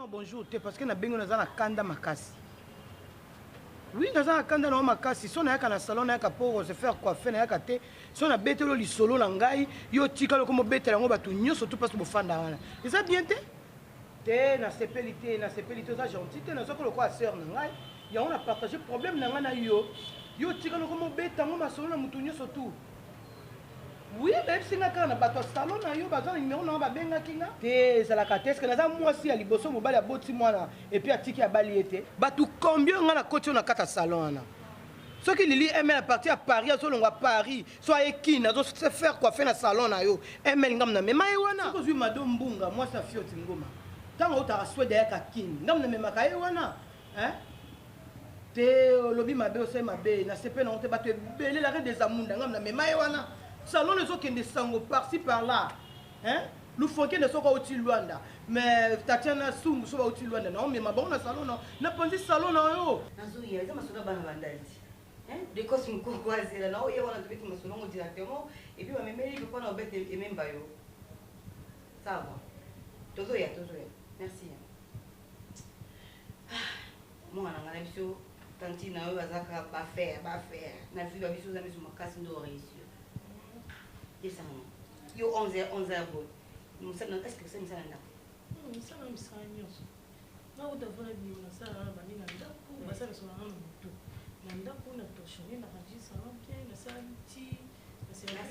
Non, bonjour, parce que na bengo na zana kanda makasi. Oui, na zana kanda na makasi. Si on a un salon, na pour se faire coiffer, na kate. Si on a bête li solo na ngai, yo tika lo comme bête lango batu nyo surtout parce que bo fanda wana. Et ça bien té na sepelité za gentil té na soko lo quoi sœur na ngai. Ya on a partagé problème na nga na yo. Yo tika lo comme bête lango ma solo na mutu nyo surtout. Oui, même si on a un salon, on a un numéro, on a un kinga. C'est la catesse que nous avons moi aussi à Liboso, on a un boti moi et puis à Tiki à Baliété. Batou combien on a la côté on a 4 salons. Ceux qui lisent aiment la partie à Paris, soit on va Paris, soit Ekin, on se faire quoi faire dans salon na yo. Aiment ngam mais maïwana. Si vous madame Bunga, moi ça fiot ngoma. Tant on t'a souhaité derrière Kin, ngam na me makaïwana. Hein? Te lobby ma bé aussi ma bé, na sepe na on te battre belé la reine des amunda, ngam na me maïwana. Salon les autres qui ne sont par-ci par-là. Hein? Nous fonquons ne sont pas au Luanda. Mais Tatiana Soum sont au Luanda. Non, mais ma bonne salon, non. N'a pas dit salon, non. Nazouya, ça m'a sonné à vandalisme. Hein? Des causes sont courtoisies. Là, il y a un peu de salon directement. Et puis, ma mère, il peut pas en bête et même bayo. Ça va. Tozoya. Merci. Moi, on a l'habitude. Tantine, on va faire. On a vu l'habitude de me casser de réussir. Yo 11h bon. Nous sommes est-ce que c'est ça là? Nous sommes en Israël. Nous devons aller dans ça là bas ni nanda pour basa na sona na mutu. Nanda pour na toshoni na raji ça va bien na ça ti. Là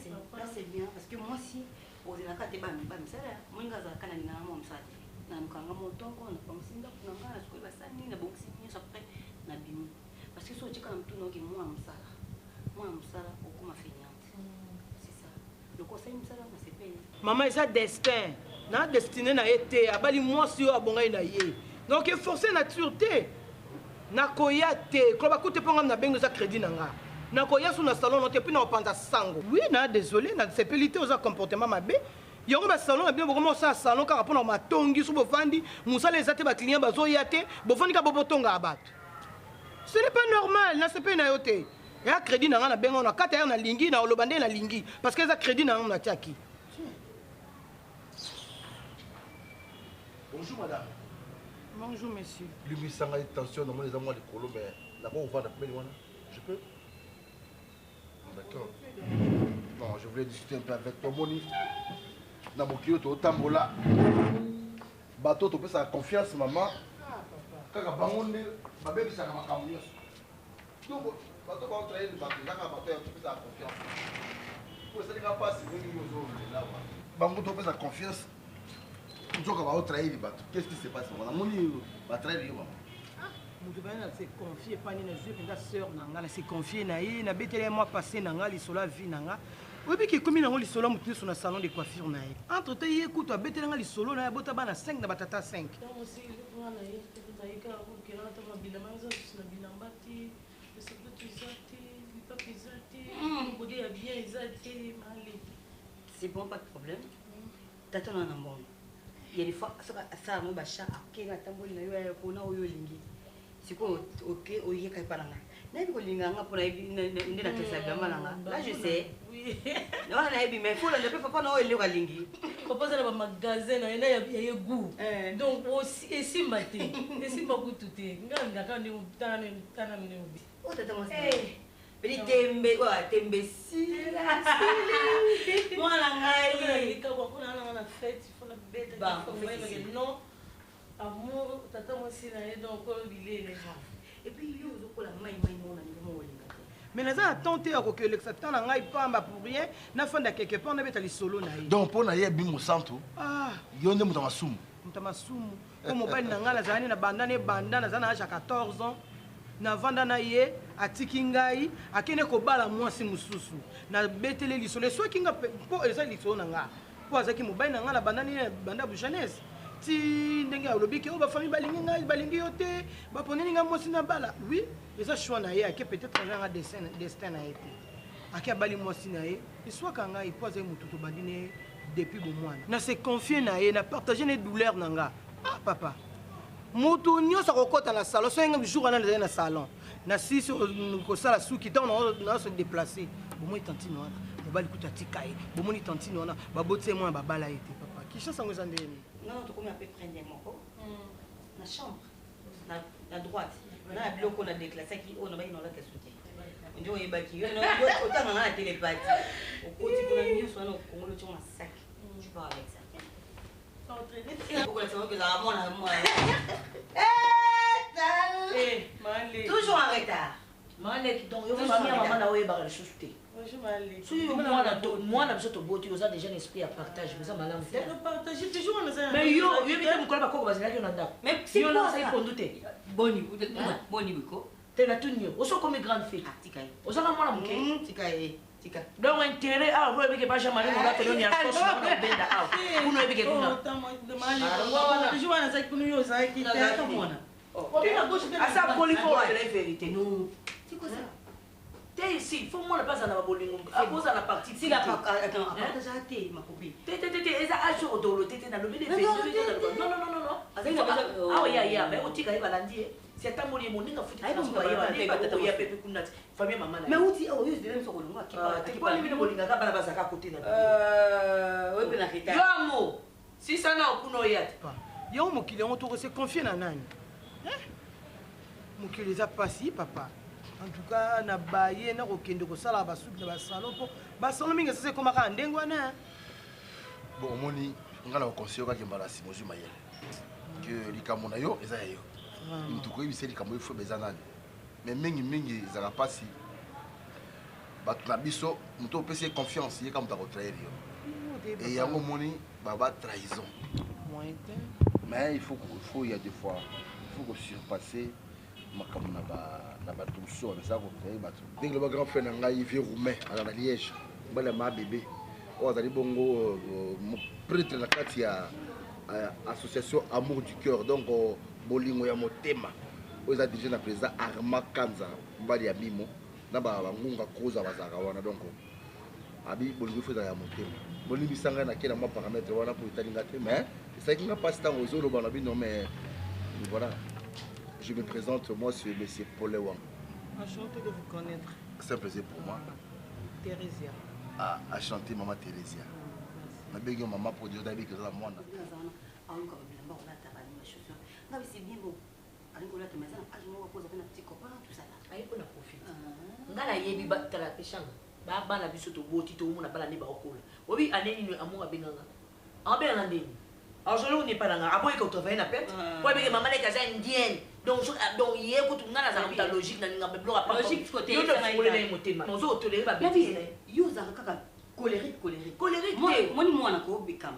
c'est bien parce que moi si aux inaka te ba msala mwinga za kana ni na mwa msala. Na mkanga moto ko na pamsinda kuna ngana siku ba sani na boxing ni ça près na bimi. Parce que so tika mtu no ki mwa msala. Mwa msala okuma feignante. Le conseil me sera na CP. Maman est ça destin. Na destiné na été abali moi si yo abonga na ye. Donc il forcer nature té. Na koya té. Ko ba koute ponga na bengo za crédit nanga. Na koya sous na salon no té puis na opanda sango. Oui, na désolé na CPLité aux comportement mabé. Yongo ba salon na bien beaucoup ça salon car pour na matongi sous bofandi, musa les até ba client bazo yaté, bofandi ka bobotonga abat. Ce n'est pas normal na CP na yoté. Et à crédit na bengo na 4 heures na lingi na olobande na lingi parce que ça crédit na na tiaki. Bonjour madame. Bonjour monsieur. Lui sans attention dans les amours de colo mais là-bas on va d'appeler voilà. Je peux? D'accord. Non, je voulais discuter un peu avec toi Moni. Na bokio to tambola. Bateau to peut sa confiance maman. Kaka bangonde ba bebi sa makambo nyos. Donc bateau va travailler le bateau, là bateau tu peux sa confiance. Pour ça les gars passe venir aux autres là. Bango to peut sa confiance. Tu vas travailler le bateau. Qu'est-ce qui se passe maman? Moni va travailler maman. Mutu bana se confier pas ni na zeu pinda sœur nanga na se confier na ye na betele moi passer nanga li sola vie nanga. Obi ki komi na ngoli solo mutu sur na salon de coiffure na ye. Entre te ye kutu betele nga li solo na bota bana 5 na batata 5. Donc aussi on a eu tout aïka pour que là ta bilama za na bilambati, le secret izati, le pas izati, on body bien izati mali. C'est bon, pas de problème. T'attends un bon. Il y a des fois ça mo bacha akenga tamboli na yo ya kona oyo lingi. Siko OK oye kai paranga. Na bi ko linganga pour na na tesa gamalanga. Là je sais. Oui. Non na bi mais faut le papa na oyo lingi. Propose na ba magasin na ya goût. Donc aussi et si matin. Et si beaucoup tout est. Nganga quand ni tana mine obi. O tata mo sai. Beli tembe si. Moi la ngai. Quand on a la fête, il faut la bête. Non. Amour, tata moi si na donc bilé les gens. Et puis yo zo la mai mon na Mais naza tenter à que l'acceptant na ngai pamba pour rien, na fanda quelque part na beta li solo na ye. Donc pour na ye bi mosanto. Ah, yonde mutamasumu. Mutamasumu. Comme mobile na ngala zani na bandana zana âge à 14 ans. Na vanda na ye atiki ngai akene ko bala mwasi mususu na betele li solo so kinga po eza li solo na nga. Po azaki mobile na ngala banda bouchanaise. Ti ndenge alobi ke o ba famille balingi ngai balingi yote ba poneli nga mwasi na bala. Oui, eza choix na ye ake peut-être nga destin na été. Ake bali mwasi na ye, soit ka ngai po azaki mututo bandine depuis bon mois. Na se confier na ye na partager les douleurs na nga. Ah papa. Moto nyonso akokota na salon so yenga jour ana na salon na sisi ko sala suki tant na se déplacer bomoi tantine wana mobali kuta tikai bomoni tantine wana baboti moi babala été papa kisha sango zandeni non to komi a peu prendre moko la chambre, la droite. Na bloc on a déclassé qui on a mis dans la caisse. Ndio yebaki. Autant on a la télépathie. Au côté qu'on a mis sur nos Congo tu as sac. Tu pars avec ça. Pourquoi ça que ça mon amour. Toujours en retard. Malek donc yo famille maman na oyeba les choses té. Si moi na biso to boti oza déjà un esprit à partage mais ça malamu te. Partager toujours on a. Mais yo bita mukola bakoko bazela ki na ndako. Mais si yo na sai pondu te. Boni biko. Te na tunyo. Oso comme grande fille. Tika. Oza na mwana muke. Tika. Donc intérêt ah vous ebike pas jamais mon gars ni à cause na benda ah. Kuno ebike kuna. Toujours on a ça kuno yo ça qui te mona. Asa polifo la vérité. Non. C'est quoi ça? T'es ici, faut moi ne pas en avoir bolingo. À cause de la partie. Si la attends, déjà t'es ma copine. T'es eza ajo odolo t'es dans le milieu de non. Ah oui, mais on tika va lundi. C'est ta moli mon ninga futi. Ya pepe kuna. Famille maman. Mais où tu oh, juste même sur le moi qui parle. T'es pas limite bolinga ka bana bazaka côté na. Ouais ben Afrika. Yo amo. Si ça na okuno yat. Yo mokili on to se confier na nani? Mokili za pasi papa. En tout cas, na baye na kokende ko sala ba soupe na ba salon po. Ba salon minga sese koma ka ndengwa na. Bon, moni, ngala ko conseiller ka kembala Simozu Mayele. Que likamona yo eza yo. Ntuko yibise likambo ifo bezana. Mais mingi za pasi. Ba tuna biso, muto pese confiance ye ka muta ko trahir yo. Et yango moni baba trahison. Mais il y a des fois, il faut surpasser makambo na ba tuso na ça ko trahir bato. Dès le grand frère nga Yves Roumain à la Liège, bala ma bébé. O azali bongo prêtre na kati ya association Amour du cœur donc bolingo ya motema. O za déjà na président Arma Kanza mbali ya Mimo na ba ngunga koza bazaka wana donc abi bolingo feza ya motema. Bolingo sanga na kela ma paramètre wana pour italinga te mais c'est qui n'a pas ce temps aux autres banabi non mais voilà. Je me présente, moi c'est monsieur Paul Wang. Enchanté de vous connaître. C'est un plaisir pour moi. Thérésia. Ah, enchanté maman Thérésia. Ma belle maman pour dire d'ailleurs que c'est la moine. C'est bien beau. Alingola te maison, ajimo ko za na petit copain tout ça là. Ayi pona profite. Ngala yebi ba tala peshanga. Ba bana biso to boti to mona bala ne ba okola. Obi aneni no amour abenganga. Abenga ndeni. Alors je n'est pas là. Après quand tu fais une appel, pour que maman est casée indienne. Donc hier quand tu n'as pas la logique, n'as pas bloqué pas. Logique côté. Yo ne voulais pas monter. Nous autres tolérer pas bien. Yo za kaka colérique. Moi na ko bikam.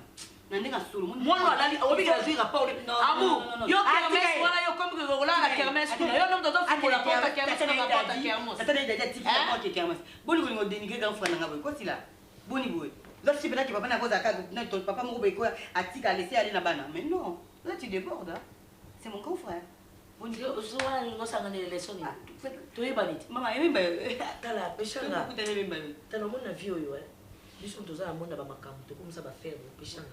Nandinga solo. Moi non là, obi ka jouer rapport. Amour. Yo kermesse voilà yo comme que là la kermesse. Yo non dodo pour la porte kermesse na porte kermesse. Ça t'est déjà type la porte kermesse. Boni boni dénigrer grand frère nga boy. Quoi si là? Boni boy. Là, si tu papa n'a pas de papa m'a dit que laisser aller là-bas. Mais non, là tu débordes. C'est mon grand frère. Bon Dieu, souvent nous ça gagne les leçons. Tu es banit. Maman, elle t'as la pêche là. T'as le monde vie yo. Ils sont tous à monde ba makambo, to comme ça va faire pêche là.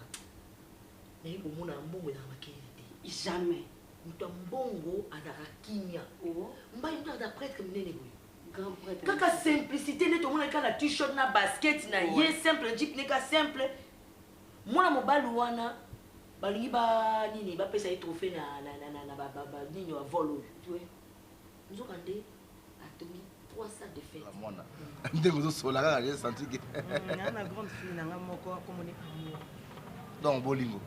Mais au monde mbongo na makilité. Jamais. Mbongo adara kimia. Oh. Mba ina da prêtre mnene boy. Grand prêtre. Kaka simplicité ne to mona kala t-shirt na basket na ye simple jeep ne ka simple. Mona mobali wana balingi ba nini ba pesa trophée na ba nini wa volo. Oui. Nous avons demandé à Tommy 300 de fête. Mona. Ndenge zo sola ka j'ai senti que na grande fille na moko akomoni amour. Donc bolingo.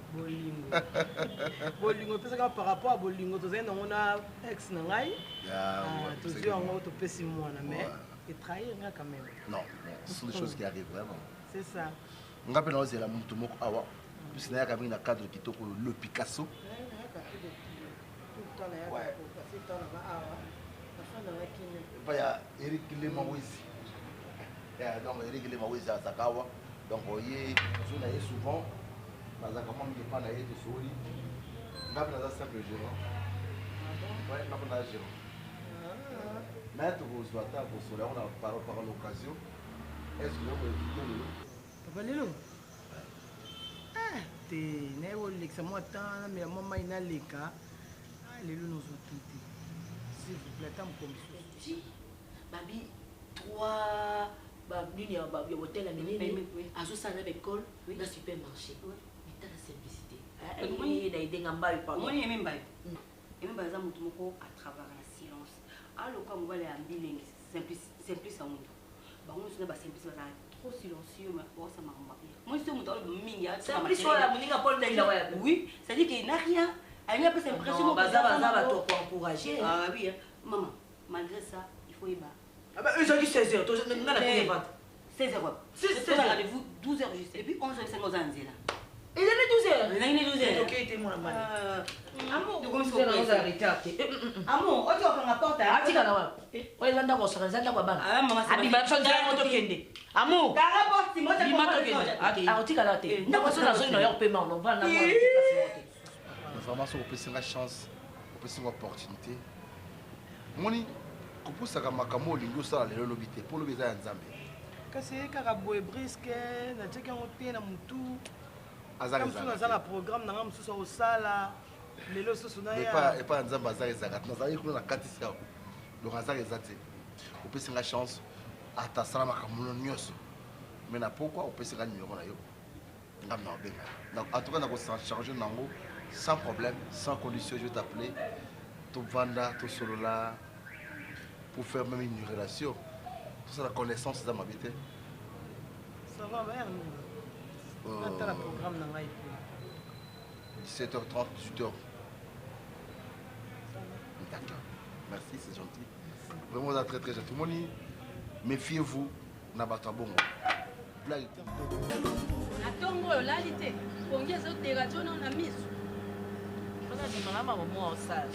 Bolingo pesa ka par rapport à bolingo to zenda ngona ex na ngai. Ya. To zio ngo to pesi mwana mais et trahir nga quand même. Non, ce sont des choses qui arrivent vraiment. C'est ça. Ngape na ozela muntu moko awa. Puis na yaka na cadre kitoko le Picasso. Ouais. Il y a Eric Lemawezi. Donc Eric Lemawezi à Zakawa. Donc voyez, souvent, dans un comment il pas naïe de Souli. Ngape na simple gérant. Ouais, ngape na gérant. Mais tu vous dois pour cela on a par l'occasion. Est-ce que vous voulez Papa Lelo. Te ne wo leksa mo tan mais maman ina leka. Lelo nous tout. S'il vous plaît, tant comme ça. Babi 3 babini ya babi hôtel à menene. Azo ça na école, na supermarché. Mais t'as la simplicité. Il a aidé ngamba pas. Moi il même pas. et même par exemple mutu à travers en silence alors quand on va les ambiler simplice à mutu bah on se na ba simplice ba trop silencieux mais oh ça m'a remarqué moi je suis mutu mingi simplice wala muninga Paul Ndela waya oui c'est à dire qu'il n'a rien elle n'a pas cette impression baza toi pour encourager ah oui maman malgré ça il faut y battre ah bah eux ont dit 16h toi on a payé 20 16h c'est rendez-vous 12h juste et puis 11h c'est nos anzela il est 12h il est 12h OK était mon amant amour donc on s'est arrêté amour oto okanga porte atika na wa oyo zanda ko sora zanda kwa bana ah maman abi ba so nzela moto kende amour kanga porte moto kende atika la te ndako so na zo no yo paiement on va na moi vraiment so opesinga chance opesinga opportunité moni kopusaka makambo olingi osala lelo lobi te mpo lobi eza ya nzambe kasi kaka boye briske natiaki yango te na motu aza naza na programme nanga mosusu akosala lelo susu na epa ya nzambe aza ezaka nazalaki kuna na kati sika donc aza eza te opesinga chance ata asala makambo nyonso mais na pokwa opesinga nimero na yo ngam na obenga en tout cas nakocharge nango sans problème sans condition je vais t'appeler tovanda tosolola pour faire même une relation tout ça la connaissance eza mabe te ça va bayar nini natala programme na ngai 17h30 18h d'accord merci c'est gentil vraiment vous êtes très très gentil moni méfiez-vous na bato ya bongo blague atongo oyo olali te pongi ezoteka tona na miso mpona ndimanga mama mwa osala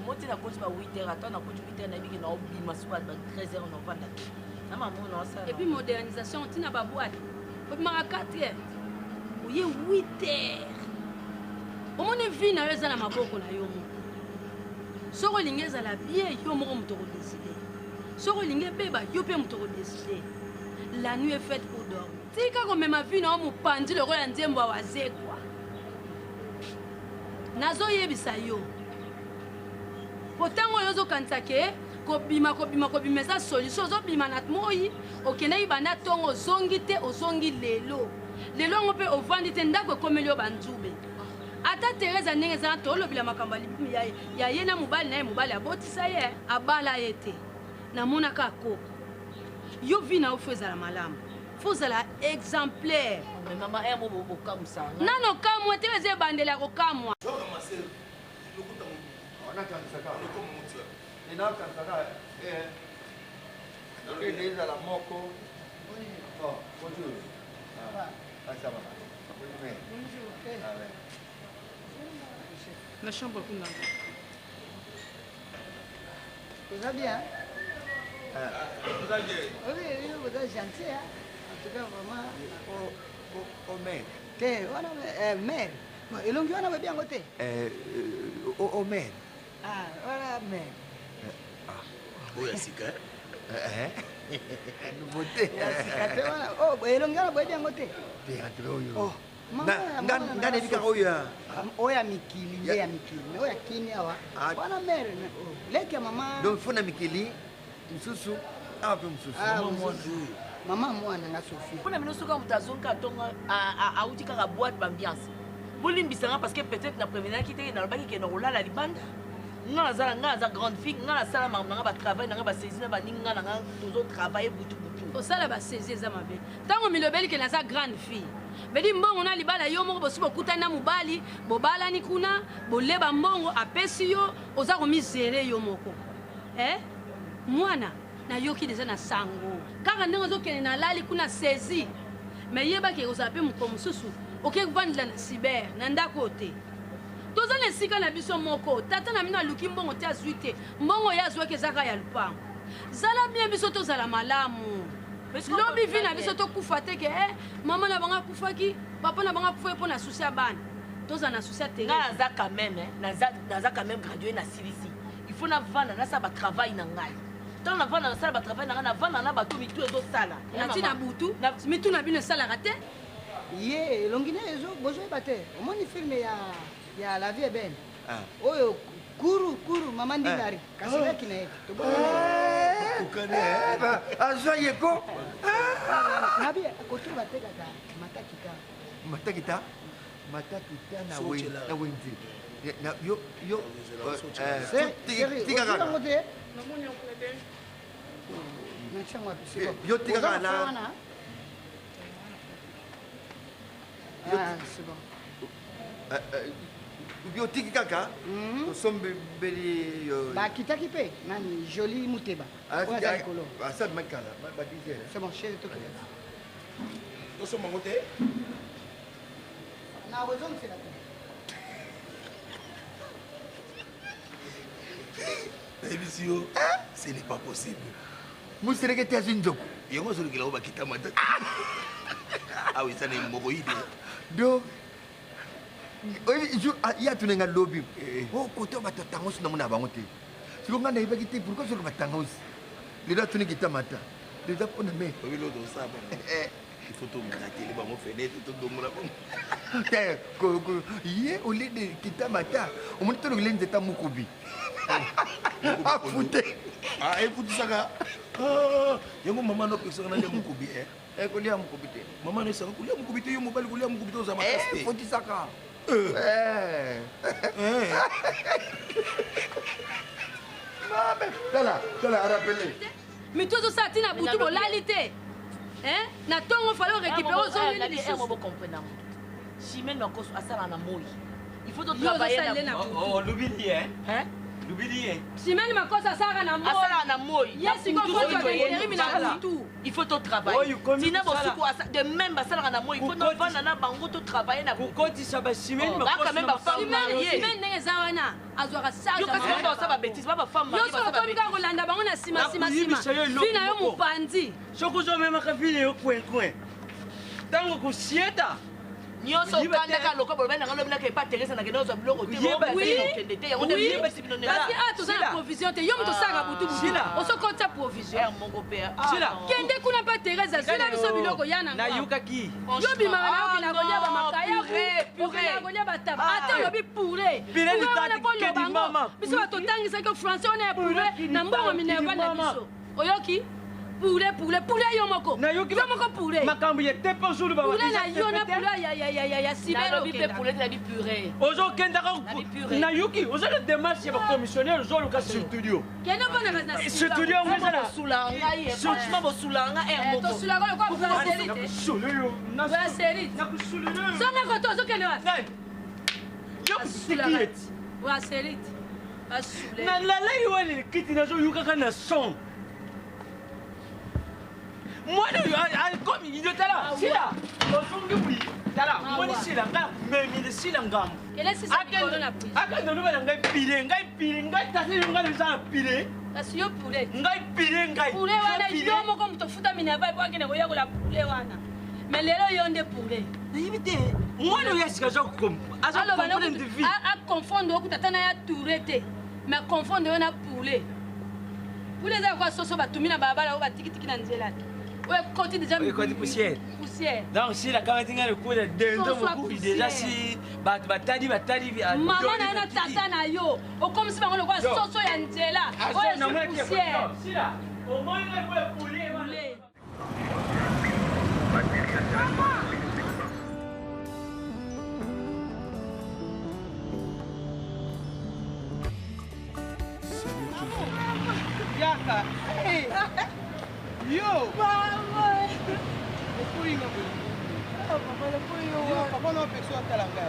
moti nakoti ba 8h ata nakoti 8h nayebiki na obima soki ba 13h novanda te na mama mona osala epuis modernisation ntina babwate obimaka 4h oye 8h omoni vi na yo eza na maboko na yo moko soki olingi ezala bien yo moko moto kodeside soki olingi ebeba yo mpe moto kodeside la nuit est faite pour dormir tika komema vi na yo mopandi loko ya nzembo awazekwa nazoyebisa yo po ntango oyo ozokanisa ke kobima eza solution ozobima na moi okendaki banda ntongo ozongi te ozongi lelo yango mpe ovandi te ndako ekomeli yo banzube ata teresa ndenge ezala tolobela makambo ya ye na mobali na ye mobali abotisa ye abala ye te namonaka koko yo vi na yo fo ezala malamu fo ozala exemplaire nano kamwa te eza ebandeli ya kokamwa ezala moko na chambre kuna ça bien. Oui, vous êtes gentil. En tout cas, vraiment. Au maire. Maire. Et l'on vient à bien côté. Au maire. Ah, voilà, maire. Oui, c'est que. Nouveauté. Oh, et l'on vient à bien côté. Oh. Ngane bika oya oya mikili nde ya mikili oya kini awa wana mere leki ya mama donc fona mikili msusu awa pe msusu mama mwana nga Sophie mpona mino soki moto azongi atonga auti kaka boîte bambiance bolimbisanga parce que peut-être na prévenaki te nalobaki ke na kolala libanda nga naza grande fille nga nasala makambo nanga batravail nanga basaisi na baningi nga nanga tozotravaille butubutu osala basaisi eza mabe ntango milobeli ke naza grande fille bedi mbongo na libala yo moko bosi bokutani na mobali bobalani kuna boleba mbongo apesi yo oza komizere yo moko mwana nayoki deja na sango kaka ndenge ozokende na lali kuna saisi me yebaki ozala mpe moko mosusu oke kovandela na cyber na ndako te toza na esika na biso moko tata na mino aluki mbongo te azwi te mbongo ye azwaki ezaka ya lupango zala bien biso tozala malamu lobi vi na biso tokufa te ke mama na banga kufaki papa na banga kufa mpo na susi ya bana toza na susi ya terrain nga naza quand même gradué na silisi il faut navanda nasala batravail na ngai ntango navanda nasala batravail na ngai navanda na bato mitu ezosala nati na butu mitu na bino esalaka te ye elongi na bozoyeba te omoni filme ya la vie ebene oyo kuru mama ndingari kasilaki na ye azwa yeko nabi kotuba tekaka matakita matakita na wenzi Yo, yo tika na. Ah, c'est bon. Yo tiki kaka. Sombe beli Bah kita kipe. Nani joli muteba. Ça makala. C'est bon, chez toi. Nous sommes en côté. Na raison c'est la. Monsieur, ce n'est pas possible. Musireke tia zinjoko. Yongo solo kila oba kita mata. Ah oui, ça n'est moboide. Do. Il y a tout le lobby. Oh, côté va t'attendre sur mon avanté. Si on a une ébéquité, pourquoi sur le matin aussi? Les dates qui t'amatent. Les dates on a mis. Oui, l'autre, ça. Il faut tout gratter, les ballons fenêtres, tout le monde. Hier, au lieu de Kitamata, on monte le lien de Tamoukobi. Ah, foutez. Ah, écoute ça. Ah, il y a mon maman, non, personne n'a Moukobi. Eh, qu'on y a Moukobi. Maman, ne sait pas, il y a Moukobi, il y a Moukobi, il y a Moukobi, aux amateurs. Eh, faut dire ça quand. Tala, rappelez. Mais tout ça, tu n'as pas tout l'alité. Hein? Na tongo fallait récupérer aux hommes. Chimène m'a cause à ça en amoi. Il faut Yo, travailler ça, dans Oh, l'oublie, hein? hein? L'oublie. Chimène ma cause à ça en amoi. À ça en amoi. Yes, il faut travailler. Tina bosuko de même ça en amoi. Il faut non vendre na bango to travailler na. Pourquoi tu sais pas Chimène ma quand même femme mariée. Chimène n'est zawana. Azwara ça. Yo kasi ba ça ba bêtise ba femme mariée ba ça ba bêtise. Yo so ko landa bango na sima. Fina yo mupandi. Chokuzo même ka vile yo coin. Tango kusieta. Nyonso kandaka loko bolobena ngalo bina ke pa Teresa na kendo zo bloko te mo ba kende te yango de ba sibino ne parce que ah tout ça provision te yo mto saka butu o so kota provision mongo père sila kende kuna pa Teresa sila biso biloko yana na yuka ki yo bima na na golia ba makaya purée na golia ba taba ata yo bi purée purée ni tati kedi mama biso ba totangisa que français on est purée na mbongo minerva na biso oyoki poulet yo moko yo moko poulet makambo ye te po jour ba poulet na yo na poulet ya sibelo ke poulet na di purée ozo kenda ka na yuki ozo le démarche ba commissionnaire zo luka studio kenda bona na studio ngeza sulanga ye franchement bo sulanga moko to sulanga ko pour la série suluyo na la série na kusuluyo so na ko to so kende wa yo sulanga wa série asule na la lai wale kiti na zo yuka kana son moi comme il était là c'est là oui là moi ici là mais il est là ngam quel est ce que na prise aka no ba ngai pile ngai tasi ngai za pile kasi yo poulet ngai pile ngai poulet wana yo moko mtofuta minerva kwa kina ko yakola poulet wana mais lelo yo nde poulet na yibite moi no yasika zo kom azo comprendre de vie a confondre ko tatana ya tourete mais confondre yo na poulet poulet za kwa soso batumina babala o batikitiki na nzela. Ouais, quand tu déjà poussière. Donc si la caméra le coup de dendo beaucoup déjà si batadi maman na tata na yo o comme si bango le quoi soso ya nzela ouais poussière si là au moins il faut poulet Yaka hey yo Mama. Epui nga bwe. Papa le puyo. Yo papa no peso atala nga.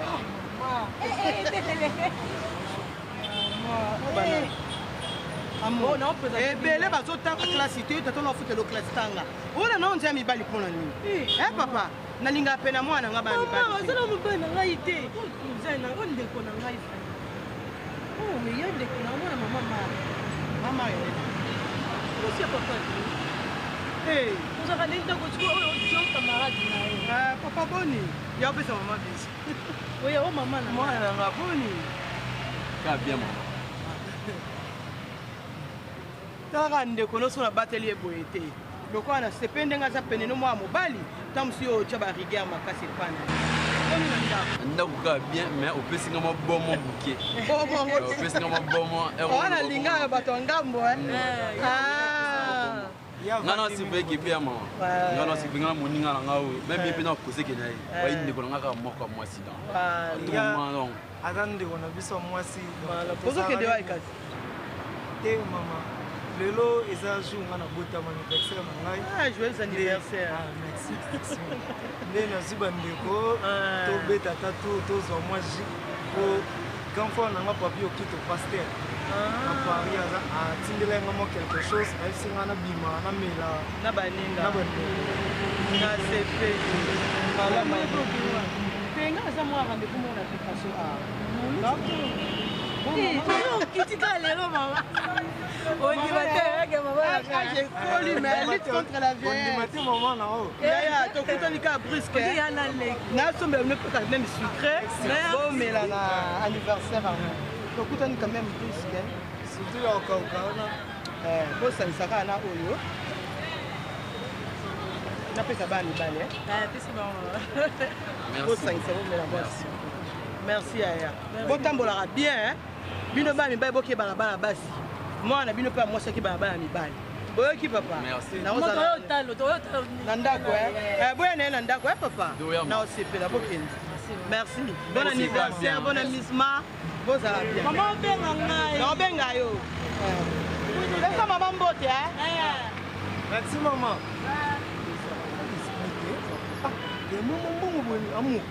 ebele bazotanga klasi te tata na ofutela oklasi tanga ola na onzia mibali mpona nini e papa nalinga pe na mwana nga bana mibaliazala mobali na ngai te o ndeko na ngai ya ndeko na mwana mama osi ya papa ozaka ndenge ndako oyo ojo camarade na ye papa boni ya opesa mama bisi oya o mama na mwana nanga boni ka bien mama kaka ndeko nyonso na bateli eboye te lokola na sepe ndenge aza pene no mwana mobali ta mosi oyo otya bariguere makasi epana ndako kaka bien mais opesinga mwa bomo buke opesinga mwa bomo wana linga bato ya ngambo nga na siveki mpe ya mama nga na sivenga na moninga na nga oyo meme ye mpe na kozeke na ye bayindeko na nga kaka moko ya mwasi donc aza ndeko na biso ya mwasi ozokende wapi kasi te mama lelo eza jour nga na botama anniversaire na ngai joyeux anniversaire merci nde nazwi bandeko tobeta ata tozwa mwa ji po grand frère na nga papi okito paster na paris aza atindela nga mwa quelque chose ayebisi nga nabima namela na baninga na bandeko na sepe malama penga aza mwa rendez-vous mona application kitika lelo mama j'ai connu mais elle lutte contre la vieillesse yaya tokutani ka brusque nasombela bino mpe quand même sucré bomela na anniversaire tokutani quand même brusque surtout ya okauka wana bosalisa kaka na oyo napesa bana mibale bosangisa bomela basi merci yaya botambolaka bien bino bana mibale bokebana bana basi mwana bino mpe mwasi akebana bana mibale boyoki papa na ndako boya na ye na ndako papa na osepela bokende merci bon anniversaire bon amusement bozala bien mama obenga ngai naobenga yo pesa mama mbote merci mama mbongo boye amour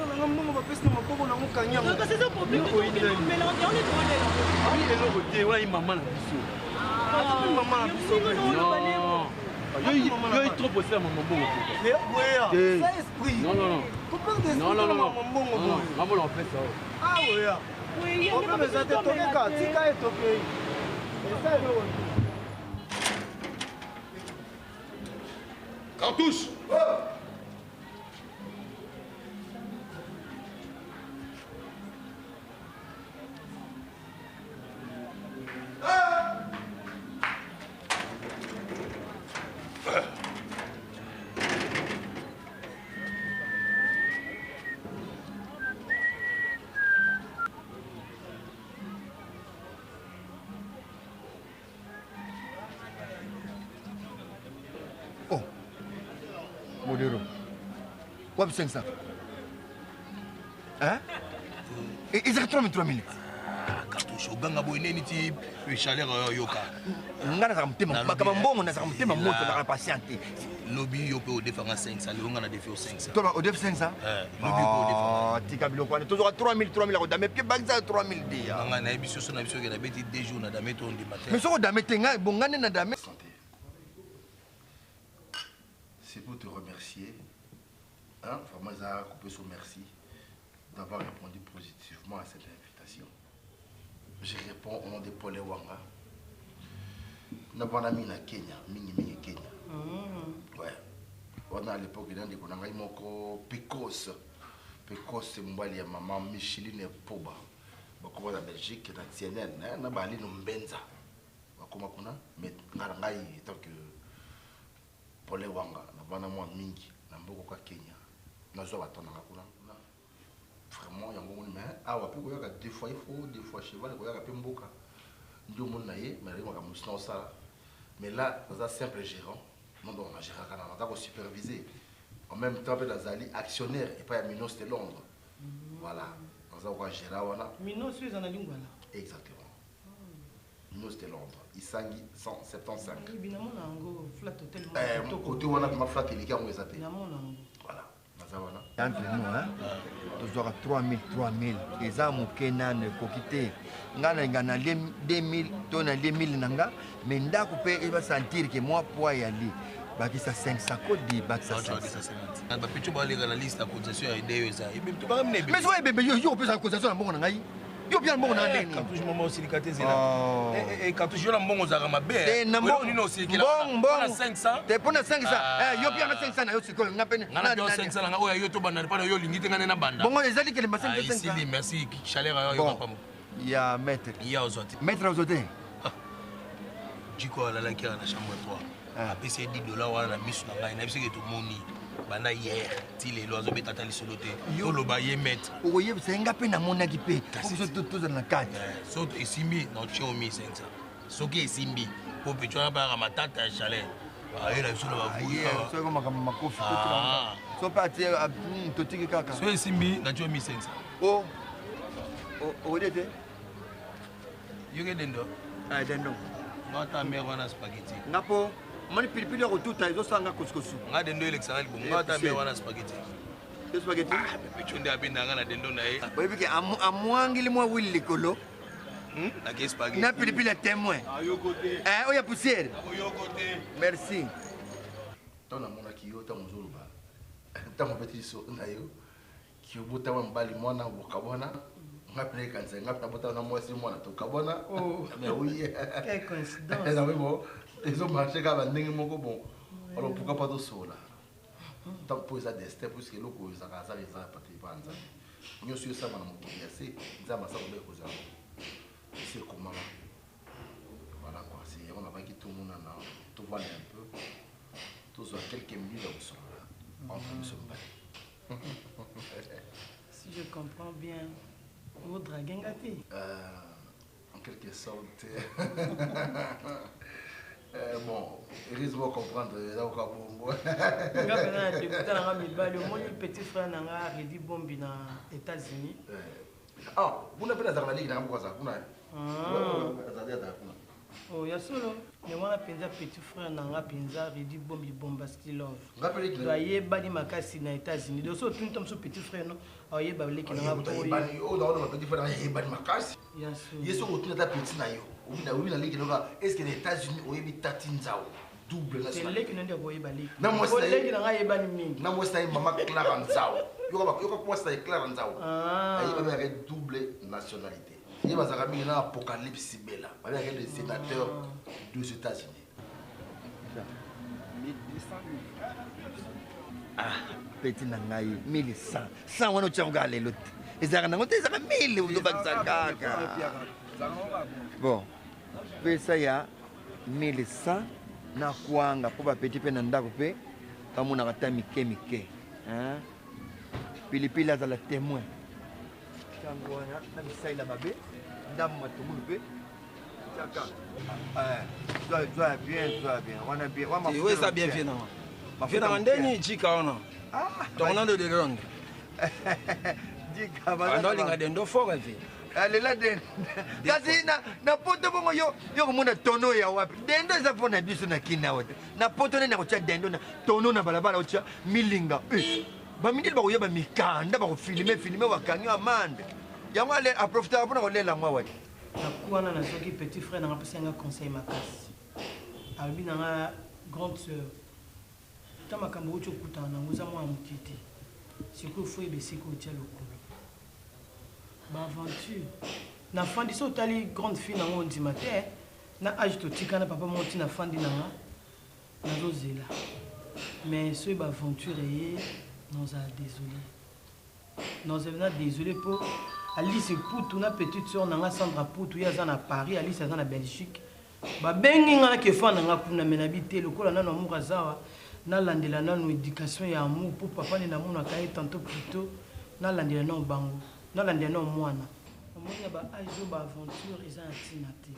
nanga mbongo bapesi na maboko nango kanyango oyi mama na biso mama na biso yo trop possible mama mbongo ngambona opesa aweya problème eza te tokeka tika ye tokei eza eloko Cartouche. Modero. Quoi 500? Hein? Ils ont 3 000. Cartouche, au banga boyne niti chaleur yoka. Ngana za mtema, bakaba mbongo na za mtema moto na patiente. Lobby yo peut défendre 500, le ngana défendre 500. Toi au déf 500? Lobby peut défendre. Tika biloko ni toujours 3 000 ko dame pe bagza 3 000 dia. Ngana na biso so na biso ke na beti 2 jours na dame to ndi matin. Mais so dame tenga bongane na dame. C'est pour te remercier. Hein, vraiment, ça coupé son merci d'avoir répondu positivement à cette invitation. Je réponds au nom de Paul Wanga. Nous avons un ami na Kenya, Mingi Kenya. Ouais. On a à l'époque, il y a des Pecos. Pecos, c'est mon bali, maman Micheline Poba. Beaucoup en Belgique, dans CNN, on a bali no Mbenza. Comment on a? Mais Narangai, tant que Paul Wanga, on a moi Mingi, na mboko kwa Kenya. Nazo batona kuna. Vraiment, yango mais awa pe koyaka deux fois il faut deux fois cheval koyaka pe mboka. Ndio mona ye, mais il m'a musna ça. Mais là, dans un simple gérant, non on a géré kana, on a supervisé. En même temps, pe d'azali actionnaire et pas à Minos de Londres. Voilà. Dans un gérant wana. Minos suis en lingua là. Exactement. Minos de Londres. Isangi 175. Évidemment nango flat hotel. Côté wana ma flat il y a ngwe zape. Voilà. Entre nous, hein, tu auras 3 000. Les âmes qui n'ont quitté, ngana 2000, ton 2000 nanga, mais nda coupé, il va sentir que moi pour y aller. Baki ça 500 code dit baki ça 500. Ba pichu ba les la liste à cotisation et des ça. Mais soyez bébé yo peut ça cotisation na bongo ngai. Yo bien bongo na ndeni. Quand toujours maman aussi likate zela. Et quand toujours la bongo za ramabe. Et na bongo ni no aussi qui la. Bon 500. Te pona 500. Yo bien na 500 na yo siko ngapene. Na 500 nga oya yo to bana pa yo lingite ngane na banda. Bongo ezali que le bassin de 500. Ici merci chaleur yo papa. Ya maître. Ya ozoti. Maître ozoti. Jiko ala la kira na chambre 3. apesi $10 wana na miso na ngai na biso ke tomoni banda hier ti lelo azobeta ata lisolo te oloba ye maître okoyebisa ye nga mpe namonaki mpe biso tozala na kati so esimbi na otiomi 500 soki esimbi po pe twana ba matata chalet aye la biso na bavuya soki makambo makofi so pe atie totiki kaka so esimbi na tio 1500 o ode te yoke dendo dendo ngata mère wana spaghetti ngapo mani pilipili yako tuta ezosanga koskosu nga dendo elekisaka libongo ngata mère wana spaghetti spaghetti pecho nde abendanga na dendo na ye boyebike amwangili mwa wili likolo nake spaghetti na pilipili ya témoin oya poussière merci ntango namonaki yo ntango ozoloba ntango opeti liso na yo kiobotama mobali mwana bokabwana nga mpe nayekanisa nga mpe nabotama na mwasi mwana tokabwana oui bon ezomarche kaka bandenge moko bon alors pourquoi pas tosola ntango mpo eza destin puiske eloko ezaka azala eza patri pa nzambe nyonso yo esama na mokili ya se nzambe asala obe ekozala esi ekomama voilà quoi c'est yango nabaki tomonana tovanda un peu tozwa quelques minutes ya kosolola entre biso mibali si je comprends bien odragenga te en quelque sorte bon heureusement comprendre ezakoka bongo nga pena na députa nanga mibali omoni petit frère nanga Redi Bombi na États-Unis kuna mpe nazalaka na ligi nanga moko azala kuna azali azala kuna ya solo me wana mpenza petit frère nanga mpenza Redi Bombi Bombastic Love to ayebani makasi na États-Unis donc so otuni to mosu petit frère no ayeba leki nanga naona petit frère nanga ayebani makasi ye soki otuni ata petit na yo obi na leki noka est ce que na États-Unis oyebi tati nzao double leki nande koyeba leki leki nanga ayebani mingi na mwasi na ye mama Clara Nzao yoka mwasi na ye Clara Nzao ayebami yaka double nationalité ye bazalaka mingi na Apocalypse Sibela babi yaka le sénateur des États-Unis peti na ngai 1100 100 wana otya kokaa lelo te ezalaka nango te ezalaka 1000 ozobakisa kaka bon pesa ya 1100 na kwanga mpo bapeti mpe na ndako mpe bamonaka ta mike mike pilipili azala témoin ntango wana na bisalela mabe ndambo matungulu mpe tiaka zwa bien wana bien eza bien vie nanga vie nanga ndeni jika wana tongonando de londe andolinga dendo fort vie alela dendo kasi na poto bongo yo komona tono ya wapi dendo eza mpo na biso na kina wa te na poto nene akotya dendo na tono na balabala otya milinga bamindeli bakoyeba mikanda bakofilime bakangi amande yango aprofitaka mpona kolela mwa wati nakuwana nazoki petit frère nanga mpesanga conseil makasi alobi nanga grande sœur ta makambo oti okutana nango eza mwa moke te sikoyo fo yeba esika otya lokolo baaventure nafandi so otali grande fille nango ondima te na age totikana papa moti nafandi nanga nazozela mais soki baaventure eye nozala désolé mpo Alice Poutou na petite soeur nanga Sandra Poutou ye aza na Paris Alice aza na Belgique babengi nga na kefa nanga kuna me nabi te lokola nano amour azawa nalandela nano éducation ya amour mpo papa nde namonaka ye tantôt plutôt nalandela nano bango nalandela nano mwana omoni ya baage oyo baaventure eza na ntina te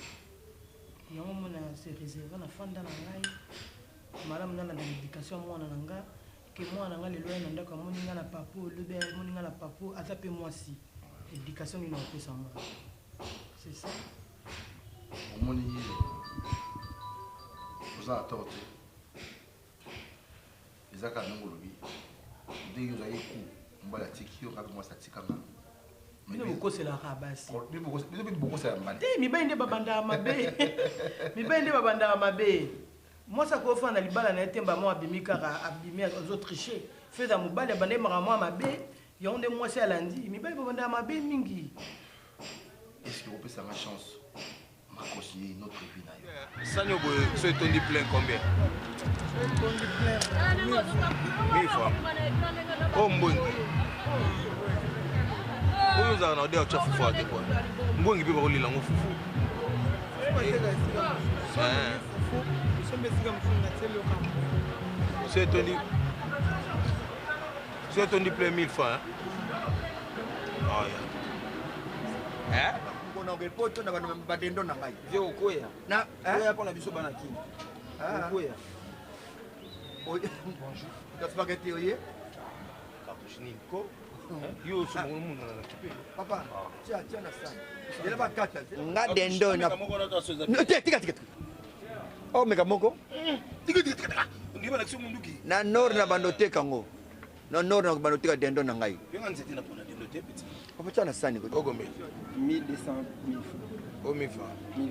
yango mona se réserve na fanda na ngai malamu nalandela éducation ya mwana na nga ke mwana na nga lelo ya na ndako amoni nga na papo olobi amoni nga na papo aza mpe mwasi éducation nini opesa mwana c'est ça omoni oza na tort te eza kaka ndenge olobi ndenge ozali ku mbala atiki yo kaka mwasi atikanga bino bokoselaka basi bino bokosela mbali te mibali nde babandaka mabe mwasi akofanda na libala na ye te mbamo abimi kaka abimi azotriche feza mobali abanda yemaka mwa mabe yango nde mwasi alandi mibali babandaka mabe mingi est-ce que opesanga chance makontinue notre vie na yo sanyo boye so etondi plein combien 1000 fois o mbongi oyo ozala na ode otya fufu ate kwa mbongi mpe bakolelango fufu so etondi plein 1000 fois na poto na badendo na ngai vie okoya na oya mpona biso bana kini okoya bonjour spaghetti oye ko yo so mo mun na kipe papa tia na sana yele ba kata nga dendo na tika oh meka moko tika ndi bana kiso munduki na nord na bandote kango na nord na bandote dendo na ngai yo nga nzete na pona dendo te petit papa tia na sana ko ogombe 1200 francs o 1000 francs 1000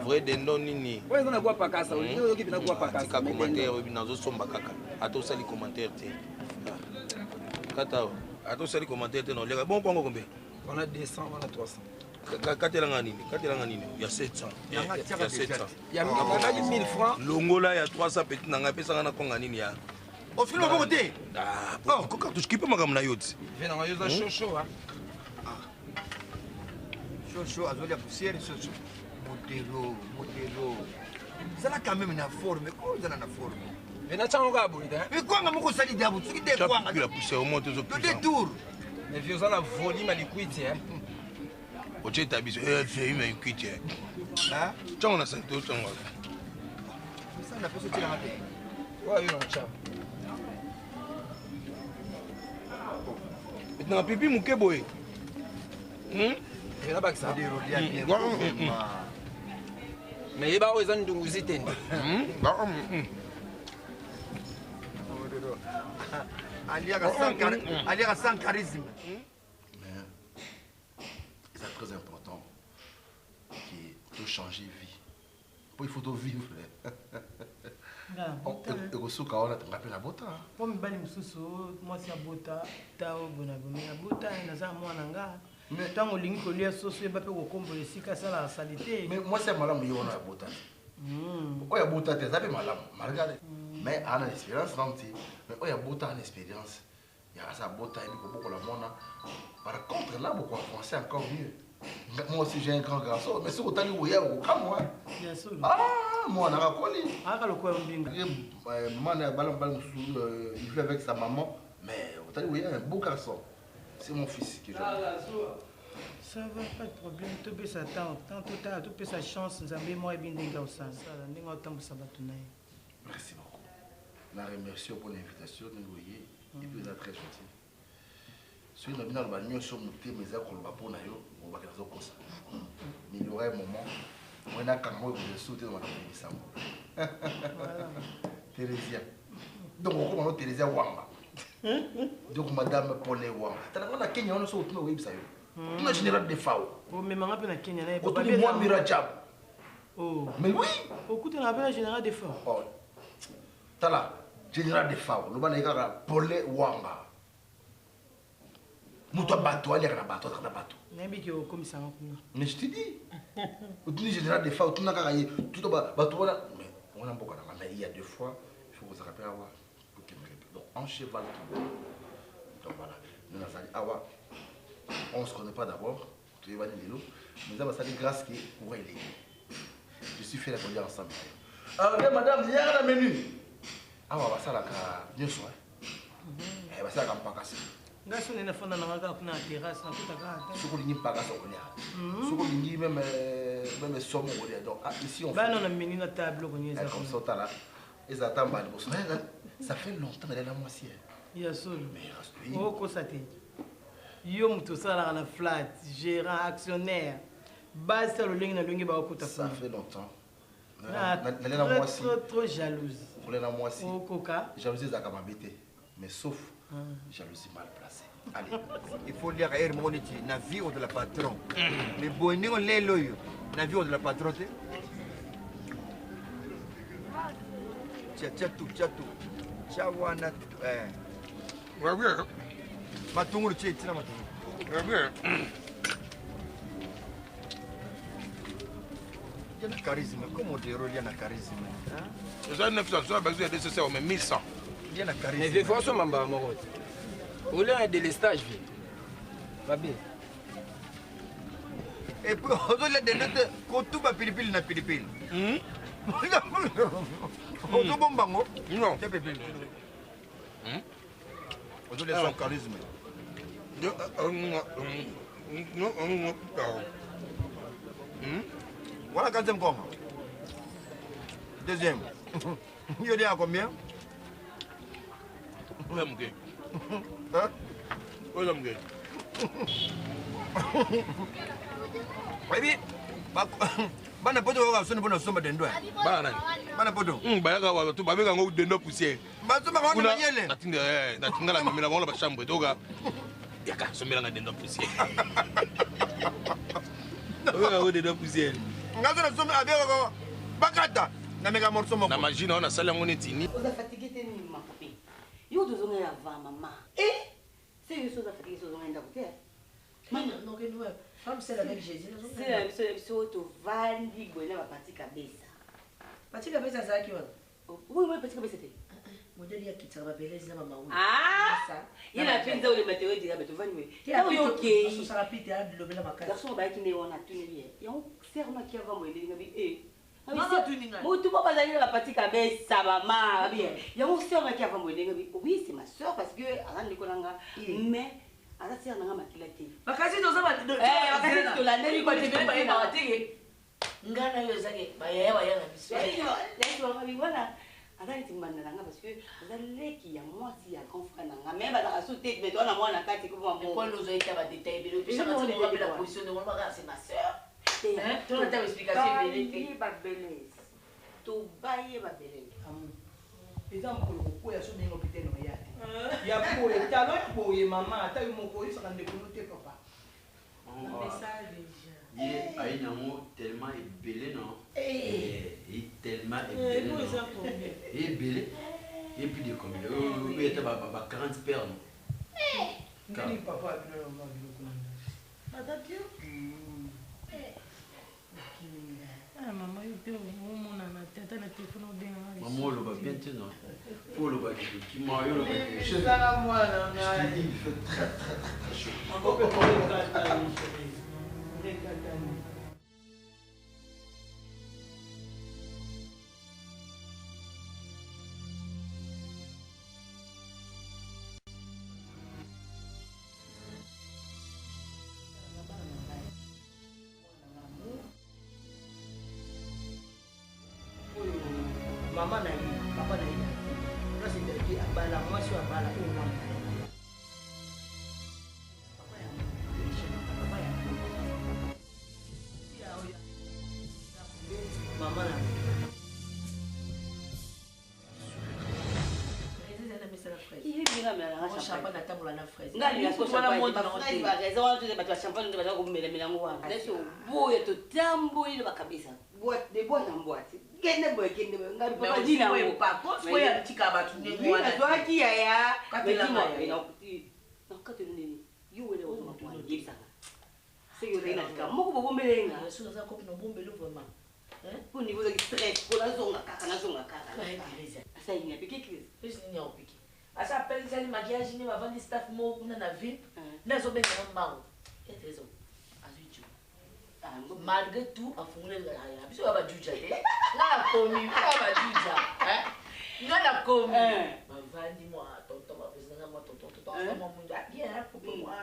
vrai dendo nini oyo eza na kuwa pakasa oyoki mpena kuwa pakasa tika commentaire oyebi nazosomba kaka ata osali commentaire te kata ata osali commentaire te naoleka bon kwango kombe wana 200 wana 300 katelanga nini ya 700 ya 700 ya 1000 francs longola ya 300 petit nanga pesanga na konga nini ya ofili moko te cartouche kipe makambo na yo ti ve nanga yo eza shosho Chocho, azoli ya poussière, chocho. Modelo. Ça là quand même une forme. Comment ça na forme? Mais na chango ka bolida. Mais quoi ngamo sali diabo? Tu de quoi? Tu la poussière au moins tes autres. Le détour. Mais vieux ça la volume à liquide hein. O che tabiso fait une liquide. Hein? Chango na santo chango. Ça na pas sorti la raté. Ouais, oui, on chap. Maintenant pipi mukeboy. Ela bakisa mais yeba oyo eza ndunguzi te nde aliaka sans charisme. Mais c'est très important de changer de vie. Il faut vivre. ekosuka wana tungape na bota po mibali mosusu mwasi ya bota tao bonabome ya bota naza mwana nga ntango olingi kolia soso yeba mpe kokombola esika asalaka sali te mwasi ya malamu ye wana ya bota te oyo ya bota te eza mpe malamu malgré mais ana na expérience nano te mais oyo ya bota ana expérience yaka sa bota yebi kobokola mwana par contre là bokoavancer encore mieux. Moi aussi j'ai un grand garçon, mais si vous avez ouïe au camp, bien sûr. Ah, moi on a raconté. Ah, quand le coin bingo. Il vit avec sa maman, mais vous avez ouïe un beau garçon. C'est mon fils qui joue. Ça va pas de problème. Tu peux s'attendre. Tant tu peux sa chance. Nous avons moi et bien des gars au sens. Nous avons temps ça va tourner. Merci beaucoup. Je remercie pour l'invitation. Nous voyez et puis vous êtes très gentil. Si nous avons un peu sur notre thème, mais ça qu'on va pour nous, on va faire ça. Mais il y aura un moment où on a quand même de sauter dans la télévision. Télésia. Donc on commence Télésia Wamba. Donc Madame Pauline Wamba. Tu as la Kenya on a sauté au website. On a général de FAO. Oh mais maman peut na Kenya na. Au tout moi Mirajab. Oh. Mais oui. Au coup tu as appelé général de FAO. Oh. Tala général de FAO. Le bana ikaka Pauline Wamba. Muto bato ali kana bato kana bato. Nabi ki okomisa ngakuna. Mais je te dis. Au tout général de FAO, tout n'a qu'à y tout bato voilà. Mais on a beaucoup là, mais il y a 2 fois, il faut vous rappeler avoir. Donc en cheval tout. Donc voilà. Nous avons dit awa. On se connaît pas d'abord. Tu es venu de l'eau. Nous avons dit grâce qui pour elle. Je suis fait la conduire ensemble. Alors madame, il y a un menu. Awa ça la bien sûr. Eh bah ça comme pas cassé. Ngaso nena fana na ngaka kuna terrasse na kutaka. Soko lingi pas cassé on est. Soko lingi même somme on est. Donc ici on. Bah non na menu na table ko nyeza. Comme ça là. Ils attendent pas pour ça. Ça fait longtemps qu'elle est là moi aussi. Il y a solo. Oh ko ça te. Yo muto sala na flat, gérant, actionnaire. Base le lingi na lingi ba okuta. Ça fait longtemps. Trop jalouse. Pour les moi aussi. Oh coca. Jalousie ça m'a bêté. Mais sauf jalousie mal placée. Allez. Il faut lire à Hermoniti, na vie de la patron. Mais bon, on l'est l'œil. Na vie de la patron. Tiens tout. Chawana. Matungu tchè, tina matungu. Il y a le charisme. Comment dire il y a le charisme? Ça 900, ça besoin de ça, mais 1100. Il y a le charisme. Mais faut ça mamba moro. Au lieu de délestage vie. Va bien. Et puis on doit les notes quand tout va pilipili na pilipili. On doit bombango. Non. C'est pilipili. On doit les son charisme. Voilà 4e comment. 2e. Il y a combien? Où est-ce que? Hein? Où est-ce que? Et puis, bana poto wa soni bona somba dendo. Bana. Bana poto. Bayaka wa tu babeka ngo dendo poussière. Ba somba ko na yele. Natinga la mimela ngo la chambre toka. Yaka sombela na dendo poussière. Babeka ngo dendo poussière. Ngazo na somba abeka ko bakata na mega morso moko. Na magie na ona sala ngo netini. Oza fatigué te ni ma copine. Yo dozonga ya va mama. Eh? C'est yo soza fatigué soza ngenda kote. Mana non que nous femme c'est avec Jésus. C'est to vandi gwena ba parti kabisa. Parti kabisa za ki wana. Oui, parti kabisa te. Modèle ya kitsa ba belezi na mama wana. Ah! Ina pinza ule mateo dira beto vani. Yo okay. So sara pite ya lobela makasi. Garçon ba ki ne wana tuni ye. Yo serma ki ava mwele ngabi eh. Mama tuninga. Mutu papa zali la parti kabisa mama bien. Yo serma ki ava mwele ngabi. Oui, c'est ma sœur parce que ala nikolanga mais ala sœur nanga makilati. Bakasi doza ba bakasi to la ndeli ko tebele ba yena watege. Ngana yo zake ba yewa yana biso. Laisse mama bingwana. Azali timbanda nanga parce que azali ki ya mwasi ya grand frère nanga mais ba la sauter mais toi na moi na kati ko maman. Pourquoi nous avons été à détailler belo puis ça m'a dit on la position de moi c'est ma sœur. Hein? Tu as explication belle ba belle. To baye ba belle. Amu. Exemple ko ya so ningo piteno ya. Ya ko ya talo ko ye mama ata yo moko isa kande ko te papa. Mais ça déjà. Ye aïnamo tellement ébélé non. Et tellement ébélé. Ébélé. Et puis de combien? Il était 40 paires non. Ngani papa no ma bilo ko. Adapio. Ah maman yo pe mo na na tata na téléphone o bien. Maman le va bien te non. Pour le bac qui m'a eu le bac. Je la moi là na. Il fait très chaud. Encore peut pas maman na ye, papa na ye. Là c'est de dire abala moi sur abala au moins. Maman na. Il est bien mais la champagne na table na fraise. Ngali ya ko champagne ba fraise ba raison on te ba champagne te ba ko mela mela ngwa. Laisse boye to tambo ile ba kabisa. Boîte de boîte en boîte. Kende boy ngali papa dina wo pa ko fo ya tika ba tu ne mo na to aki ya katela na kuti na katela nini yo wele wo ma kwa yebisa c'est yo reina tika moko bo bombelenga so za ko no bombelo vraiment hein pour niveau de stress ko na zonga kaka asa ini apiki crise pesi ni opiki asa appelle ça le maquillage ni avant des staff mo kuna na ville na zo benga mbango et raison azuitu malgré tout afungule la biso ba juja te la komi ba juja hein ngala komi bavandi moi tonton ba président moi tonton moi mundu bien pour moi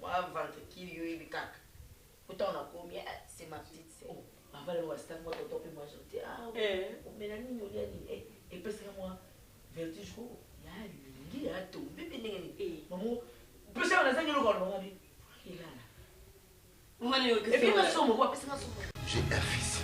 vendre qui yo ibikaka pourtant on a combien c'est ma petite sœur avant le staff moi tonton puis moi je dis mais la nini olia ni et parce que moi vertige ko ya lingi ya to bébé nengeni maman parce que on a ça ngelo ko no ngabi ilala j'ai un fils.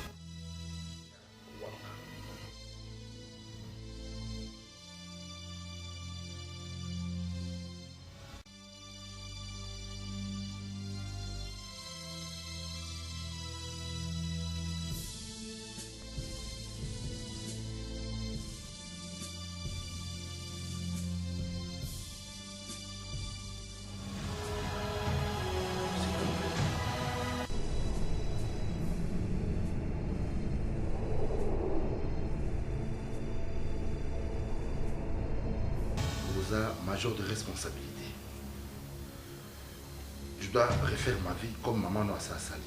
Major de responsabilité. Je dois refaire ma vie comme maman n'a ça sali.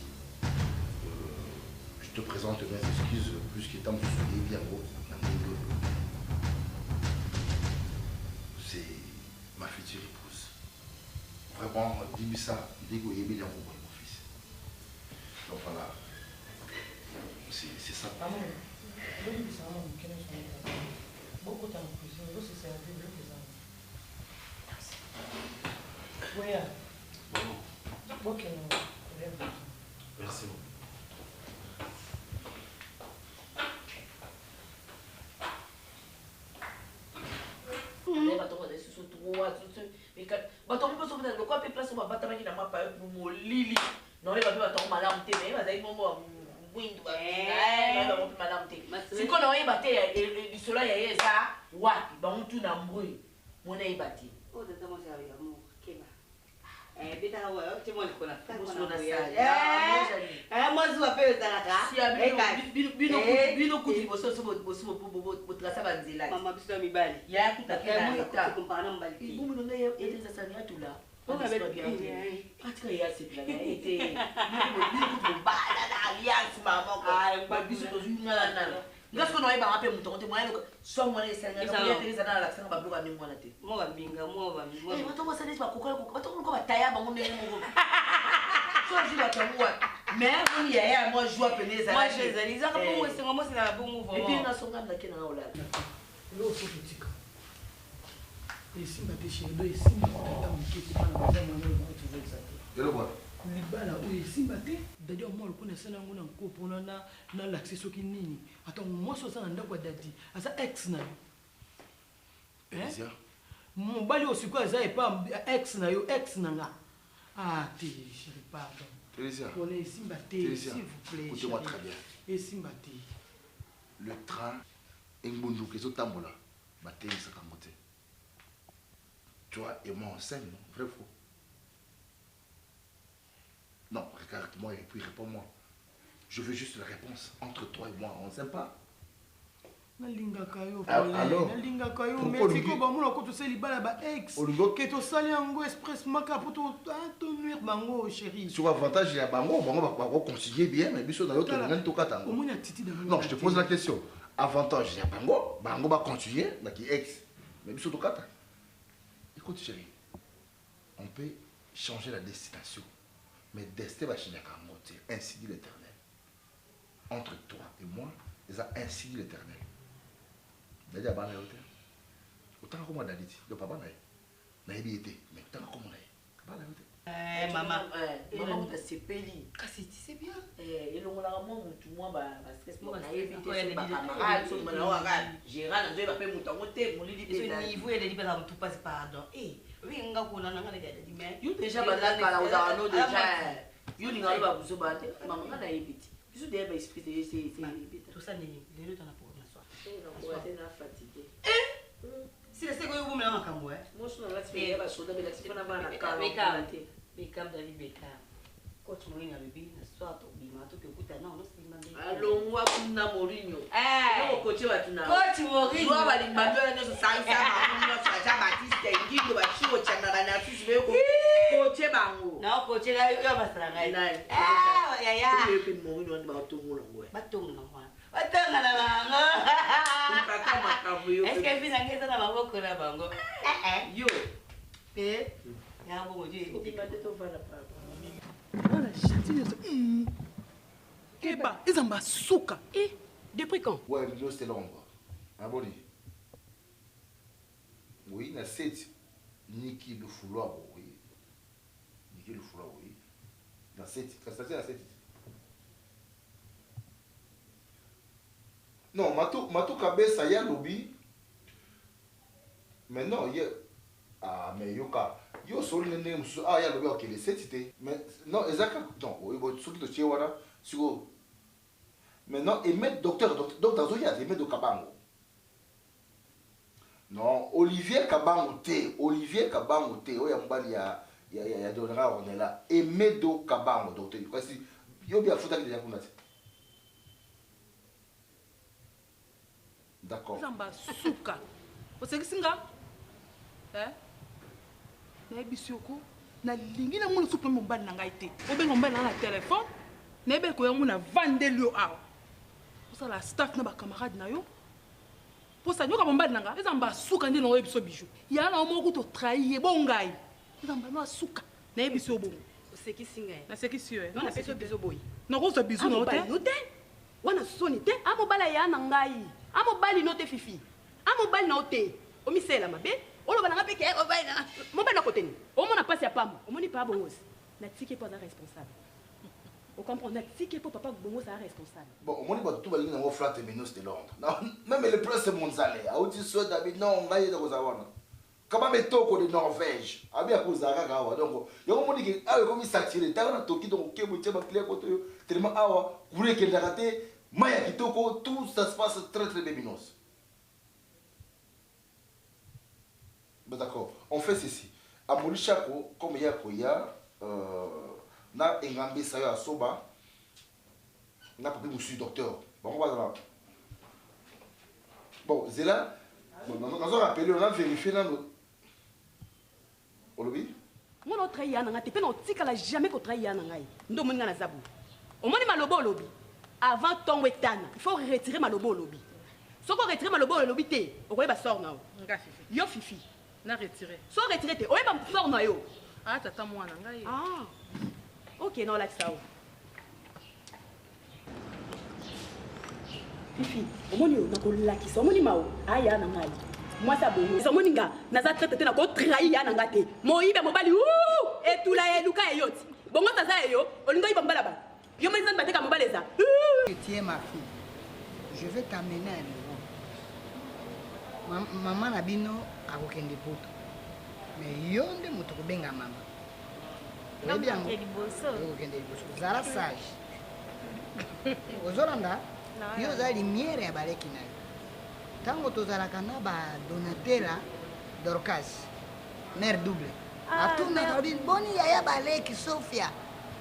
Je te présente mes excuses plus qu'étant bien haut. C'est ma future épouse. Vraiment, dis-moi ça, dès que vous aimez mon fils. Donc voilà. C'est ça. Merci beaucoup. sikoyo oyeba te lisolo ya ye eza wapi bamutu na mbui mona yeba te bino kuti bososo botrasa banzela biso ya mibali yakutakelaetazasani yatula katika yasepelaka ete bobala na alliance mama biso tozwingana nana ngasi kono oyebanga mpe motongo te moya so mwana esalingaatereza na alakisanga babiloko ya ndenge wana te batongosali batongoloko bataya bango ndenge moko sozi batongo wapi mais moni yaya moi joie pene ezalaepi nasonga ndake nanga olala esimba te shelo esimba tata moketi mpana baza mwana oyokotuza te libala oyo esimba te dadi omwa lokona esala yango na nko mpona nalakise soki nini ata mwasi oza na ndako ya dadi aza ex na yo mobali oyo sikoyo aza epa ex na yo ex na nga te chéri pardon mpona esimba te s'il vous plaît écoutez-moi très bien esimba te le train engbunduka ezotambola batemisaka yango te toi et moi on s'aime, non? Vrai ou faux? Non, regarde-moi et puis réponds-moi. Je veux juste la réponse. Entre toi et moi, on ne s'aime pas. nalingaka yo nalingaka yo mais siko bamona ko tosali bala ba ex ke tosali yango expressement ka po tonuire bango chérie. Sur avantage ya bango va concilier bien mais biso na l'autre moment to katango. Non, je te pose la question. Avantage ya bango va continuer na ki ex mais biso to kata. Écoute chérie, on peut changer la destination, mais destin va changer à monter. Ainsi dit l'Éternel. Entre toi et moi, ils ont ainsi dit l'Éternel. D'ailleurs, à la hauteur. Autant que moi, David, le papa n'a pas été, mais autant que moi, maman utasepeli kasi c'est bien elongolaka mwa mutu mwa bastress moko nayebi te bacamarade so mwana waka gérant na nzoye bape mutu yango te molili niveau eleli mpela mutu pasi pardon oyinga kuna nanga nedadadi mais yo déjà bazakala ozaka no déjà yo lingaka babuso baa te mama nga nayebi te biso deya baesprit tosala nini lelo tana programme soir te na fatigue sila seko yo bomela makambo mosu na lati ya basoda belati mpona bana na kala te Beckham David Beckham. Coach Mourinho a bébé, na soir to bima to ke kuta non simba be. Alongwa kuna Mourinho. No coach wa tuna. Coach Mourinho. Jwa bali mbandwa no so sansa mamuno so acha Batiste ngindo ba chiwo chana bana sisi be ko. Coach bango. Na coach la yo basala ngai. Ya. Ko pe Mourinho ndi ba tongola ngwe. Batonga mwana. Batonga na bango. Mpaka makabu yo. Est-ce que vina ngeza na maboko na bango? Yo. Yabo ngoje. Voilà, chatine. Keba, ezamba suka. Depuis quand? Ouais, mais c'était long quoi. Ah bon. Oui, na 7 Niki le fouloir oui. Niki le fouloir oui. Na 7, ça c'est à 7. Non, Matou Kabesa ya lobby. Mais non, il mais yoka yo solo nene musu ya lobby ok les 7 mais non ezaka non oui bon soki to tiewara siko mais non et mettre docteur Zoya et mettre Kabango. Non, Olivier Kabango te oya mbali ya donera on est là et Medo Kabango docteur parce yo bien futa ki ya kuna te. D'accord. Zamba suka. Osekisinga? nayebi oko nalingi na mona supe mobali na ngai te obenga mobali na telefone nayebi koya mona vandeli yo awa osala staff na bacamarade na yo mposa nyoka mobali na ngai eza mba suka nde nango yebiso bijou ya na moko to trahi ye bongai nzamba suka naye biso bongo osekisi ngai nasekisi yo non napesi biso boyi nakozwa biso na te no te wana soni te amobala ya na ngai amobali no te fifi amobali na o te omisela mabe oloba nanga peke mobali na koteni omona pasi ya pamba omoni pa bongosi natiki po aza responsable ocomprendre natiki po papa bongosi aza responsable bon omoni bato tu balingi nango flat menos de Londres même le prince monzale auti so dabi non ngai eza kozala wana kama metoko de Norvège abi akozala kaka awa donc yango omoni ke awa ekomi satire ntango na toki donc okebo tie baklia koto yo tellement awa kuri ekendaka te mai ya kitoko tout ça se passe très très bien minos. Ben d'accord, on fait ceci. À Molichako, comme il y a Koya, na engambi sayo asoba, na papi monsieur docteur. Bon, on va là. Bon, c'est là. Bon, nous avons rappelé, on a vérifié dans notre. Olobi? Moi, on travaille à n'anga, t'es pas on jamais qu'on travaille à n'anga. Ndo mwenga na zabu. Au moins malobo olobi. Avant ton wetana, il faut retirer malobo olobi. Si on retire malobo olobi te, on va sort na. Yo fifi. Na retiré. So retiré te, oye ba sort na yo. Ah tata mwana ngai. Ah. OK, non la ça. Fifi, omoni yo na ko lakisa, omoni mao. Aya na ngai. Moi ça bongo. So moni nga, na za traité na ko trahir ya na ngate. Moyibe mobali et tout la eluka eyoti. Bongo taza yo, olingo iba mbala ba. Yo mezan bateka mobali za. Tu es ma fille. Je vais t'amener à Lyon. Maman Nabino a kokende poto. Mais yo nde moto kobenga mama. Non, il est beau ça. Zara sage. Ozolanda, yo za lumière ya baleki na yo. Tango tozalaka na ba Donatella Dorcas. Mère double. Atuna kabi boni ya baleki Sofia.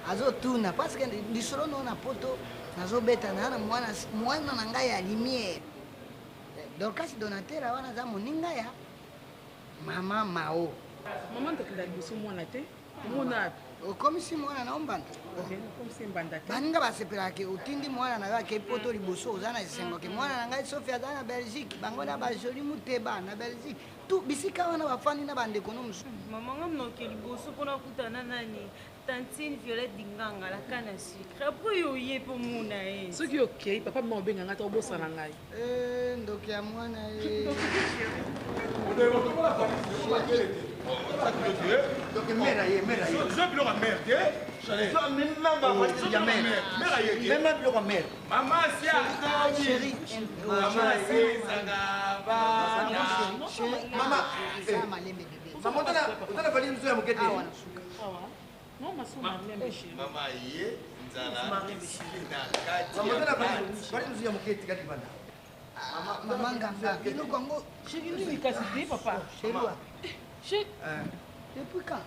Azotuna parce que lisolo no na poto nazobeta na mwana na ngai ya lumière. Dorcas Donatella wana za moninga ya mama Mao. Maman tokenda liboso mwana te. Mwana okomisi mwana na ombanda. Okomisi mbanda te. Baninga basepelaka otindi mwana na yo ake poto liboso oza na esengo ke mwana na ngai Sophie aza na Belgique bango na bajoli muteba na Belgique tu bisika wana bafandi na bandeko no mosusu. Mama nga mnoke liboso mpona kutana nani tantine Violette Dinganga la canne à sucre po yo ye po mona e. Soki okei papa mama obenganga ta obosana ngai. Ndoki ya mwana e. Donc mère aye. Je bloque à mère, Même bloque à mère. Maman, c'est chérie. Maman, c'est Maman, on a fallu nous amouquer. Non, ma soeur m'a bien chérie. Maman, yé, Nzala. Maman, on a fallu nous amouquer. Maman Ganga, il nous Congo. Chérie, nous y cassez papa. Chérie. Chérie. Depuis quand?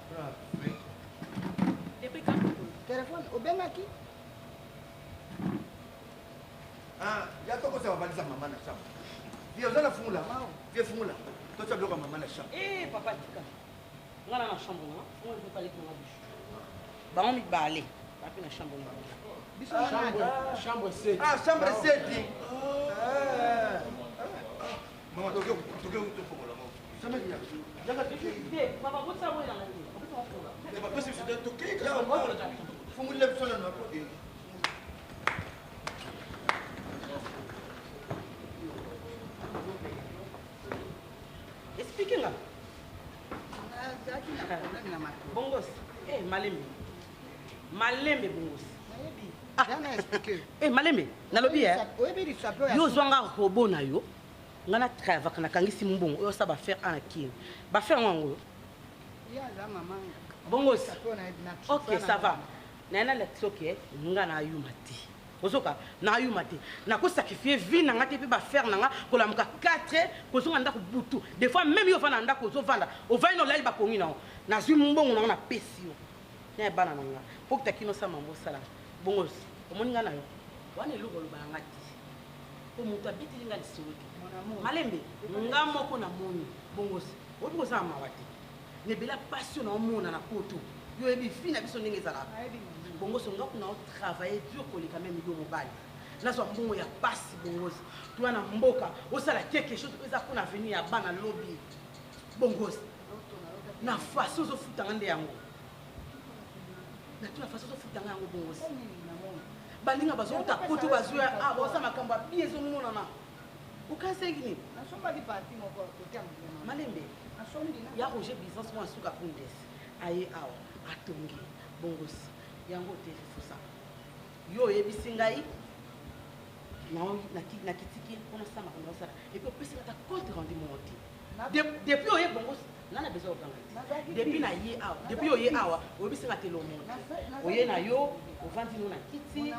Depuis quand? Téléphone, au Bengaki? Ah, il y a quoi ça va baliser maman na chambre. Viens, on a la fumula. Viens fumula. Toi tu as bloqué maman na chambre. Eh papa tika. Ngala na chambre na. Moi je veux parler avec ma biche. Ba on mi balé. Papi na chambre na. Chambre 7. Ah, chambre 7. Maman, tu Papa, vous savez dans la vie. c'est pas possible, je dois toquer. Faut me lever sur le nom. Expliquez-moi. Bongos. Eh, Malembe. Malembe, Bongos. Eh, Malembe. Nalobi, eh. Yo zwanga robo na yo. Ngana travail kana kangisi mbongo oyo sa ba faire en akini. Ba faire nwango. Ya za maman. Bongos. OK, ça va. Nana le tsoke ngana ayumati. Ozoka na ayumati. Na ko sacrifier vie na ngate pe ba faire nanga ko la muka 4 ko zonga ndako butu. Des fois même yo vana ndako zo vanda. O va ino lai ba kongi na. Na zwi mbongo na pesi yo. Na bana nanga. Pour que takino sa mambo sala. Bongos. Omoni ngana yo. Wana lugo lo ba ngati. Ko mutu abiti nga lisolo. Malembe nga moko na moni bongosi obi za mawati ne bela passion na mona na poto yo ebi fina biso ndenge zala bongosi nga kuna travailler dur ko lika même yo mobali na so mbongo ya pasi bongosi tu na mboka osala quelque chose eza kuna venir ya bana lobby bongosi na façon ozofutanga nde yango na to na façon ozofutanga yango bongosi balinga bazokota poto bazoya baosa makambo abi ezomonana okasengi nini malembe ya roger business mwana suka pundes aye awa atongi bongosi yango te fusa yo oyebisi ngai nakitiki mpona sa makambo osala epuis opesaka ta compte rendu monte depuis oye bongosi nga na besoin okanga depuis na ye awa depuis oye awa oyebisinga te lomonte oye na yo ovandi no na kiti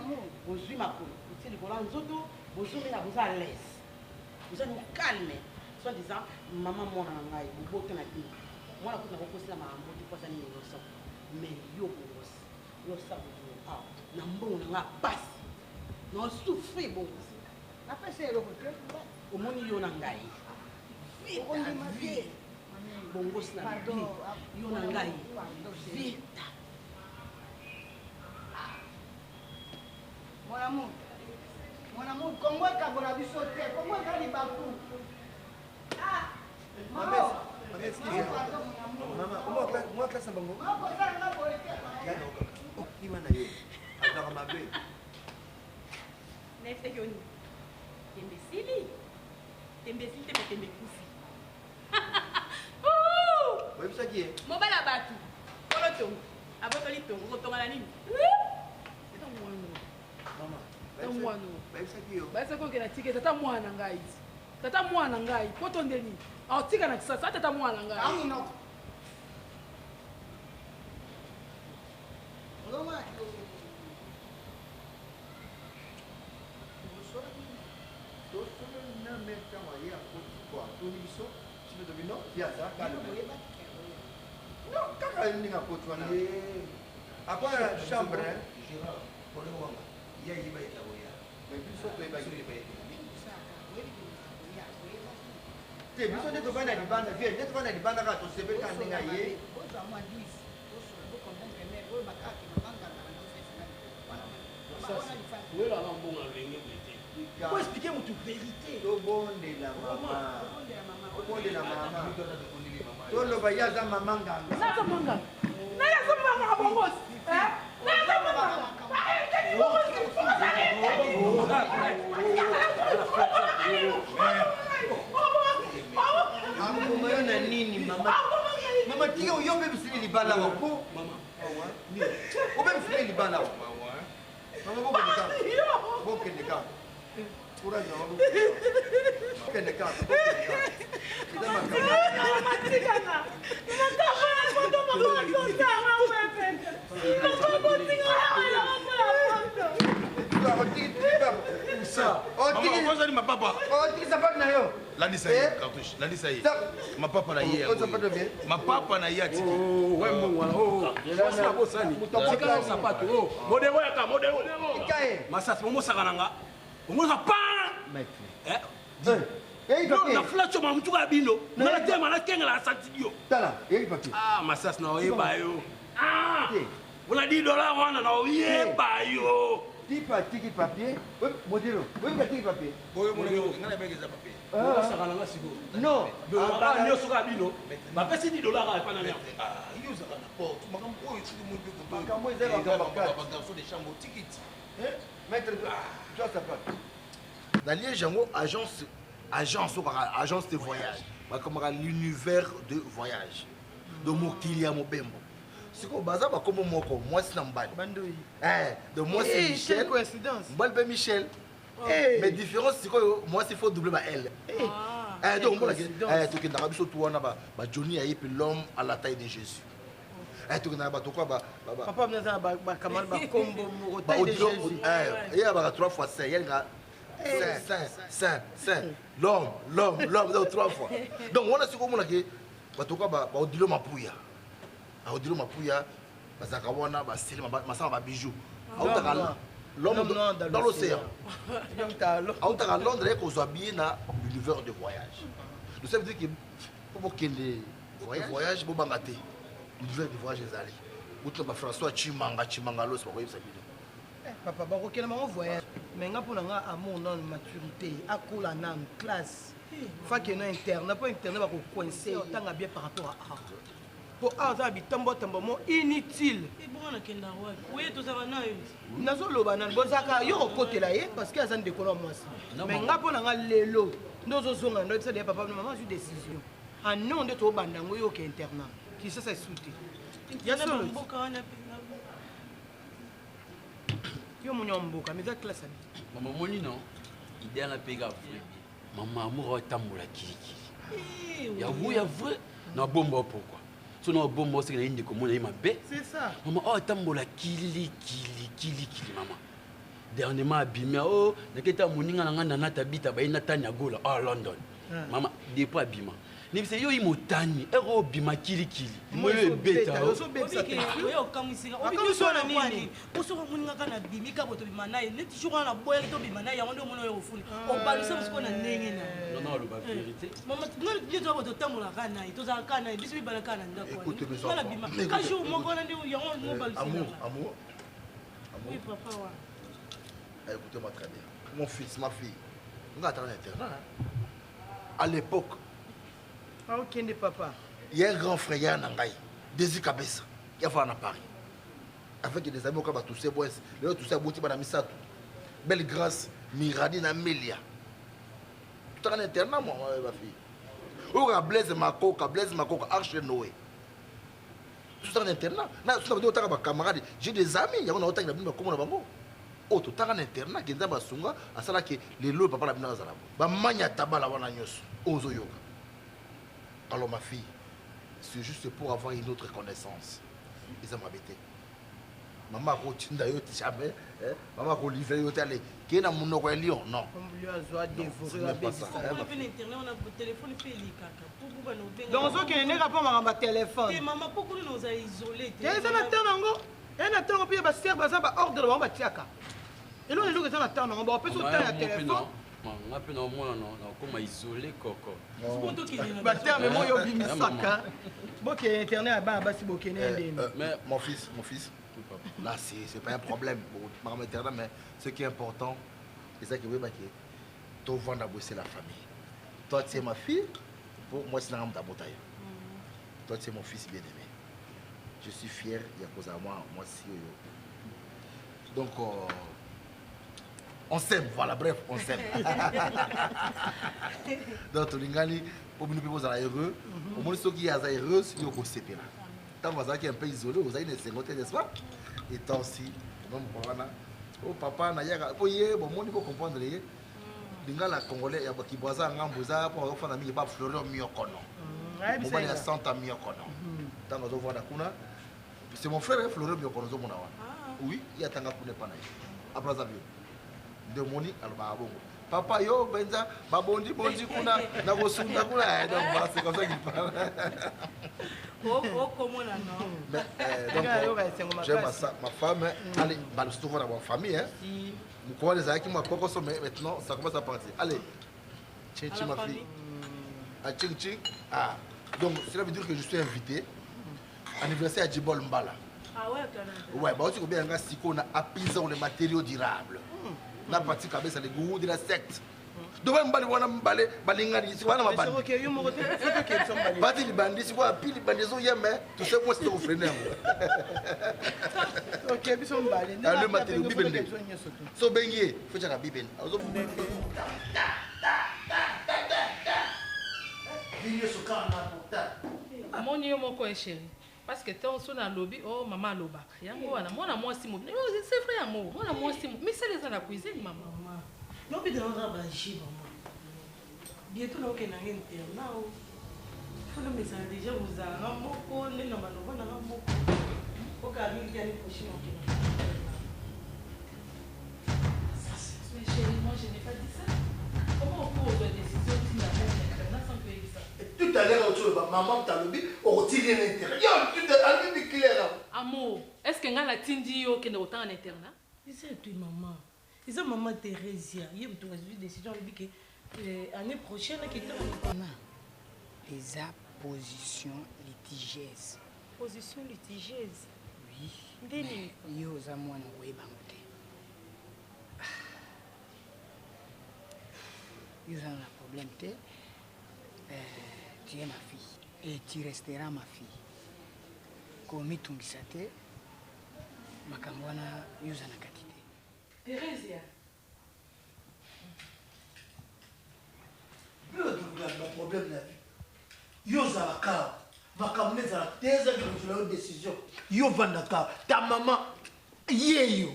bozwi makolo otie likolo ya nzoto bozomela boza à l'aise boza no calme soit disant mama mwana na ngai bobote na bino mwana kuti nakokosela makambo te posa nini innocent mais yo bongosi yo osala bozo awa na mbongo na nga pasi na osouffri bongosi napesa eloko te omoni yo na ngai vita bongosi na bi yo na ngai vita mon amour kongo ekabola biso te kongo ekali baku moi classe à bango okima na ye azaka mabe nefeyoni tembesili tembesili te tembe kufi oyebisaki ye mobala bato kolo tongo abotoli tongo kotonga na nini bayebisaki okela tike tata mwana ngai tata mwana ngai poto ndeni aotika na kisasa tata mwana ngai non kaka ndinga koti wana apona chambre ya yiba etaboya mais biso toyeba te biso nde tofanda libanda vie nde tofanda libanda kaka tosepelika ndenge ye Faut expliquer mon vérité. Tobondela mama. Tobondela mama. Toloba yaza mama nganga. Naza manga. Naza manga bongosi. Naza manga. Amumayo na nini mama? Mama tika uyobe bisili libala wako. Mama. Obe bisili libala wako. Mama boko ndeka. Boko ndeka. Courage na wako. Boko ndeka. Ida makama. Mama tika na. Mama kondo mama kondo mama wewe. Mama tika ma papa. Ma papa na hier. Ma papa na hier. Ouais mon ça bosani. Tika sapato. Modelo yaka modelo. Masasi momo sakananga. Momo sa pa. Na flash ma mtu ka bino. Na tema na kenga la santidio. Tala, yeki papi. Ah, masasi na oyeba yo. Ah. Una $10 wana na oyeba yo. Tiki papier. Modelo. Oui, tiki papier. Boyo modelo, ngana bengeza papier. Ah, non. Ah, nyo suka bino. Ba pesi $10 pa na nya. Ah, yo za na porte. Makambo oyo tiki mo pe ko. Makambo ezaka ba garçon de chambre ticket. Maître, tu as sa part. Dans Liège, agence de voyage. Comme l'univers de voyage. De Mokilia Mobembo. C'est quoi bazar comme moi c'est Nambal. De moi c'est Michel. Coïncidence. Moi c'est Michel. Mais différence c'est quoi moi c'est faut doubler ma L. Donc moi tu es dans surtout on a ba Johnny a puis l'homme à la taille de Jésus. Tu es dans ba to quoi ba papa mnaza ba kamal ba kombo mo taille de Jésus. Il y a ba 3 fois 5 il y a Saint. L'homme, donc 3 fois. Donc on a ce qu'on a que ba to quoi ba odilo mapuya. Odilo mapuya bazaka wana ba style masama ba bijoux. L'homme dans l'océan. À Londres et qu'on soit bien dans l'univers de voyage. Nous savons dire que pour que les voyages pour bangater l'univers de voyage les aller. Outre ba François Chimanga lo c'est pas quoi ça bien. Papa ba kokela ma voyage mais nga pour nga amour non maturité akola na classe fa que no interne pas interne ba ko coincer tanga bien par rapport à art. po aza bitambo mo inutile nazoloba nani bozaka yo kokotela ye parce que aza ndeko na mwasi mais nga mpo na nga lelo nde ozozonga ndo ebisa deya papa na mama azwi décision anon nde tobanda yango yo oke internat kisasa esute ya solo yo moni wa mboka mais eza classe abi mama moni non idée na pega vrai mama amour otambola kilikili ya vrai na bomba pourquoi so na bomba aussi na indi komona ima be c'est ça mama otambola kilikili mama dernièrement abimé oh naketa moninga na ngana na tabita ba ina tanya gola London mama depuis abima nibise yo imotani ero bima kilikili moyo beta yo so beta yo kamusika obi so na nini osoko muninga kana bimi ka boto bima naye neti jour na boya to bima naye yango ndo mono yo ofuni o balisa musiko na ndenge na non le vérité mama non bien to boto tamola kana to za kana biso bi bana kana ndako wala bima ka jour moko na ndi yango mo balisa amour oui papa wa écoutez-moi très bien mon fils ma fille on attend l'internat à l'époque okende papa il y a un grand frère Nangai Désir Kabessa qui a fait à Paris avec des amis qui ont tous ces boys les tous ces bouti bana misato belle grâce Miradi na Melia tout en internat moi ma fille ou Blaise Mako Arche Noé tout en internat na tout en internat camarades j'ai des amis il y a on a autant de bimba comme na bango oh tout en internat qui ndamba sunga asala que les lots papa la bina zala ba manya tabala wana nyoso ozo yoga. Alors ma fille, c'est juste pour avoir une autre connaissance. Ils ont m'habité. Maman a continué d'ailleurs jamais. Maman a livré au télé. Qui est dans mon nom Lyon? Non. On a téléphone donc ce qui est pas ma téléphone. Maman pourquoi nous a isolés? Il y a un attendant. Un attendant puis ba serre ba ordre ba tiaka. Et nous les gens qui attendent on va passer au téléphone. On a pu non comme isolé coco. Bah terme moi yo bimisaka. Boke internet ba basi boke mais mon fils là c'est pas un problème pour ma internet mais ce qui est important c'est ça qui veut baquer. Toi vendre bosser la famille. Toi tu es ma fille pour moi c'est ta bataille. Toi tu es mon fils bien-aimé. Je suis fier il y a cause à moi si donc on s'aime, voilà, bref, on s'aime. Donc, Tolingani, pour nous poser heureux, au moins ceux qui sont heureux, ils sont séparés. Tant que vous êtes un peu isolé, vous avez une cinquantaine, n'est-ce pas? Et toi aussi, oh papa, bon, moi, il faut comprendre. Lingala Congolais, il y a qui boit ça, Ngamboza, pour faire un ami, il va fleurir mieux qu'on a. Mon père, il y a 100 ans mieux qu'on a. Tant que vous voyez Dakuna, c'est mon frère, fleurir mieux qu'on a. Oui, il y a tant que vous pas là. Après ça, de Moni albabongo papa yo benza babondi kuna na kosunda kuna donc c'est comme ça qu'il parle comment là non donc j'aime ma femme allez bah le souvent dans ma famille hein vous connaissez les amis moi coco mais maintenant ça commence à partir allez tching ma fille ah tching ah donc cela veut dire que je suis invité anniversaire à Djibol Mbala ah ouais quand même ouais bah aussi bien nga siko na apisa les matériaux durables na parti kabisa les gourous de la secte donc mbali wana mbale balingani si wana mabandi OK yo mo côté faut que sont mbali bati li bandi si quoi pili bandi zo yeme tout ça moi c'est au freiner OK biso mbali le matériau bibende so bengie faut chaka bibende azo Vinyo sokana porta moni yo moko e chéri parce que tant son na lobby oh maman lobaka yango wana mwana mwasi mo c'est vrai amour mwana mwasi mo mais c'est les dans la cuisine maman non mais dans la bagie maman bientôt là OK na internat faut le message déjà vous a moko ne na manoba na moko OK avec l'année prochaine OK mais chérie moi je n'ai pas dit ça comment on peut prendre décision si la mère internat sans payer ça tout à l'heure tu vas maman ta lobby au tirer l'intérêt yo tout à l'heure clair amour est-ce que nga la tindi yo kende autant en internat c'est toi maman c'est maman Thérèse hier tu as vu décision lui que année prochaine qui est les position litigieuse oui ndeni yo za mwana weba ngote yo za un problème tu es ma fille et tu resteras ma fille komitungisa te makambo wana yoza na kati te. Teresia. Problème la vie. Yoza la car. Makambo ezala teza que vous décision. Yo vandaka ta maman yeyo.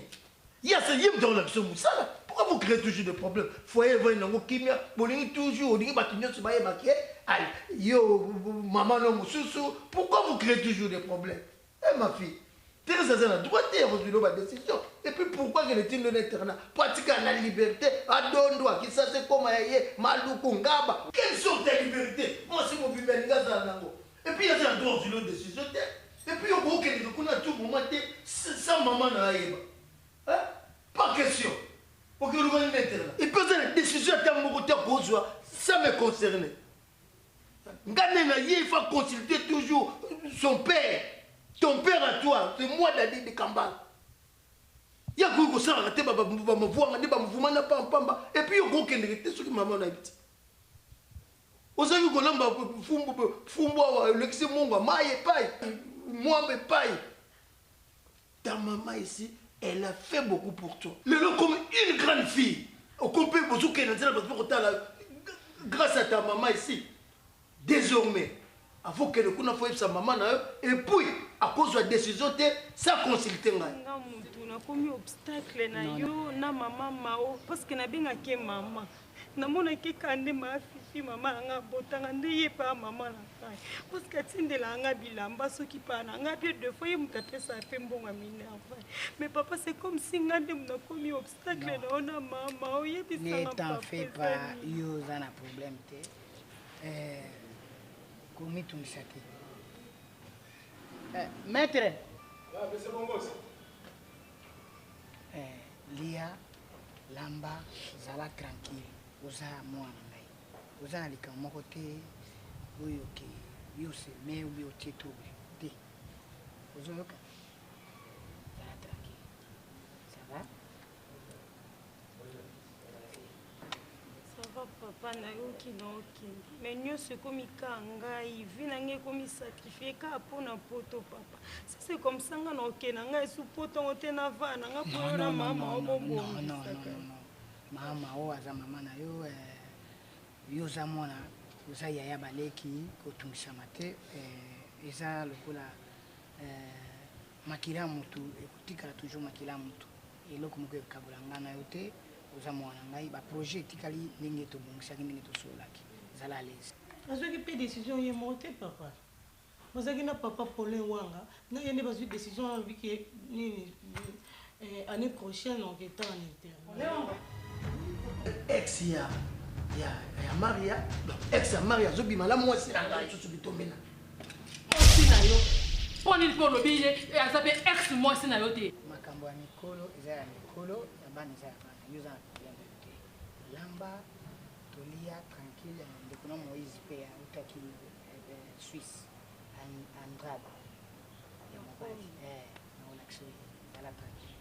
Yasa yim dans l'action musala. Pourquoi vous créez toujours des problèmes? Foyer va nango kimia, bolingi toujours, olingi batinyo se baye baké. Aïe, yo maman non mususu. Pourquoi vous créez toujours des problèmes? Eh ma fille, Thérèse a la droite de résoudre ma décision. Et puis pourquoi qu'elle est in l'internat? Pratique la liberté, à Dondoa, qui ça c'est comme aïe, Maloukou, Ngaba. Quelle sorte de liberté? Moi c'est mon bébé, Nango. Et puis il y a un droit de décision. Et puis on voit qu'elle est à tout moment, sans maman n'a hein? Pas question. Pour que le gouvernement l'internat. Il peut faire une décision à ta mourute pour soi, ça me concerne. Il faut consulter toujours son père. Ton père à toi, c'est moi Dadi de Kambal. Il y a beaucoup de gens qui me voir, et puis il y a beaucoup de gens qui sont maman habite. Vous savez que l'homme a l'excès mon maille paille, moi me paille. Ta maman ici, elle a fait beaucoup pour toi. Mais là, comme une grande fille, au complet, grâce à ta maman ici, désormais, il faut que le coup n'a sa maman et puis à cause de la décision ça consulter ngai na komi obstacle na yo na maman mao parce que na benga ke maman na mona ke kande ma fifi maman nga botanga ndeye pa maman na kai parce que tindela nga bilamba soki pa na nga bien deux fois yemu tapesa pe mbonga minerva mais papa c'est comme si ngande na komi obstacle na ona maman oyebi ça ne t'en fais pas yo za na problème te komitungisa te. Maître. C'est bon boss. Lia lamba zala tranquille oza mwana ngai oza na likambo moko te oyo ke yo se me obi otie trouble te ozoyoka zala tranquille ça va. Papa na yoki na okende mais nyonso ekomi ka ngai vi na ngai ekomi sacrifié ka mpona poto papa ça c'est comme ça nga na okende ngai esu potongo te na va na nga mpo na mama obobongisaka mama oyo aza mama na yo yo oza mwana oza yaya baleki kotungisama te eza lokola makila ya motu ekotikala toujours makila ya motu eloko moko ekabola ngai na yo te oza mwana ngai baprojet etikali ndenge tobongisaki ndenge tosololaki ezala alaise azwaki mpe décision ye moko te papa ozalaki na papa Paulin Wanga ngai ye nde bazwi décision abiki nini année prochaine oketa en interne ex ya Maria ex ya Maria azobima la mwasi na ngai susu bitomena mwasi na yo mpo nini mpo olobi ye aza mpe ex mwasi na yo te makambo ya mikolo eza ya mikolo ya bana eza ya bana yo eza na problème te lamba tolia tranquille ndeko na Moïse mpe autaki Suisse Andrade ya mobali naolakisa ezala tranquille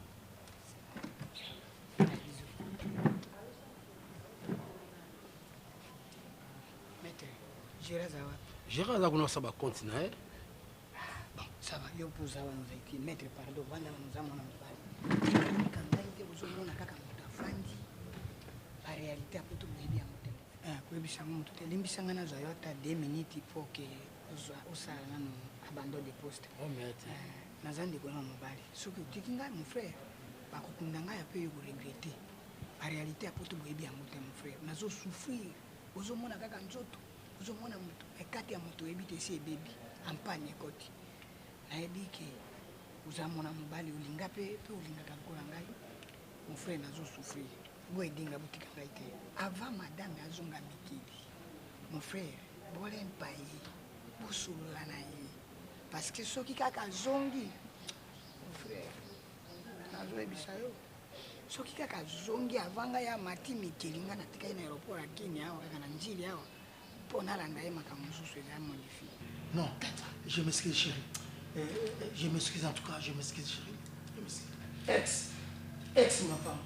maître Gérard aza wapi Gérard aza kuna osaba compte na ye bon ça va yo mpoza wana ozalaki maître pardon vanda wana oza mwana mobali kangai te ozomona kaka moto afandi baréalité apo toboyebi yango te koyebisa yango moto te elimbisanga nazwa yo ata 2 minutes po ke osala nano abandon de poste naza ndeko na mobali soki otiki ngai mon frère bakokunda ngai ape yo koregrete baréalité apo toboyebi yango te mon frère nazosouffrir ozomona kaka nzoto ozomona moto ekati ya moto oyebi te esi ebebi ampagne ekoti nayebi ke oza mwana mobali olinga mpe olingaka lokola ngai mon frère nazosouffrir bo edinga botika ngai te avant madame azonga mikili mon frère bolempa ye bosolola na ye parce que soki kaka azongi mon frère nazoyebisa yo soki kaka azongi avant ngai amati mikili ngai natikali na aéroport ya kini awa kaka na njili awa mpo nalanda ye makambo mosusu eza modifie non je m'excuse chérie je m'excuse en tout cas je m'excuse chérie je m'excuse ex ma femme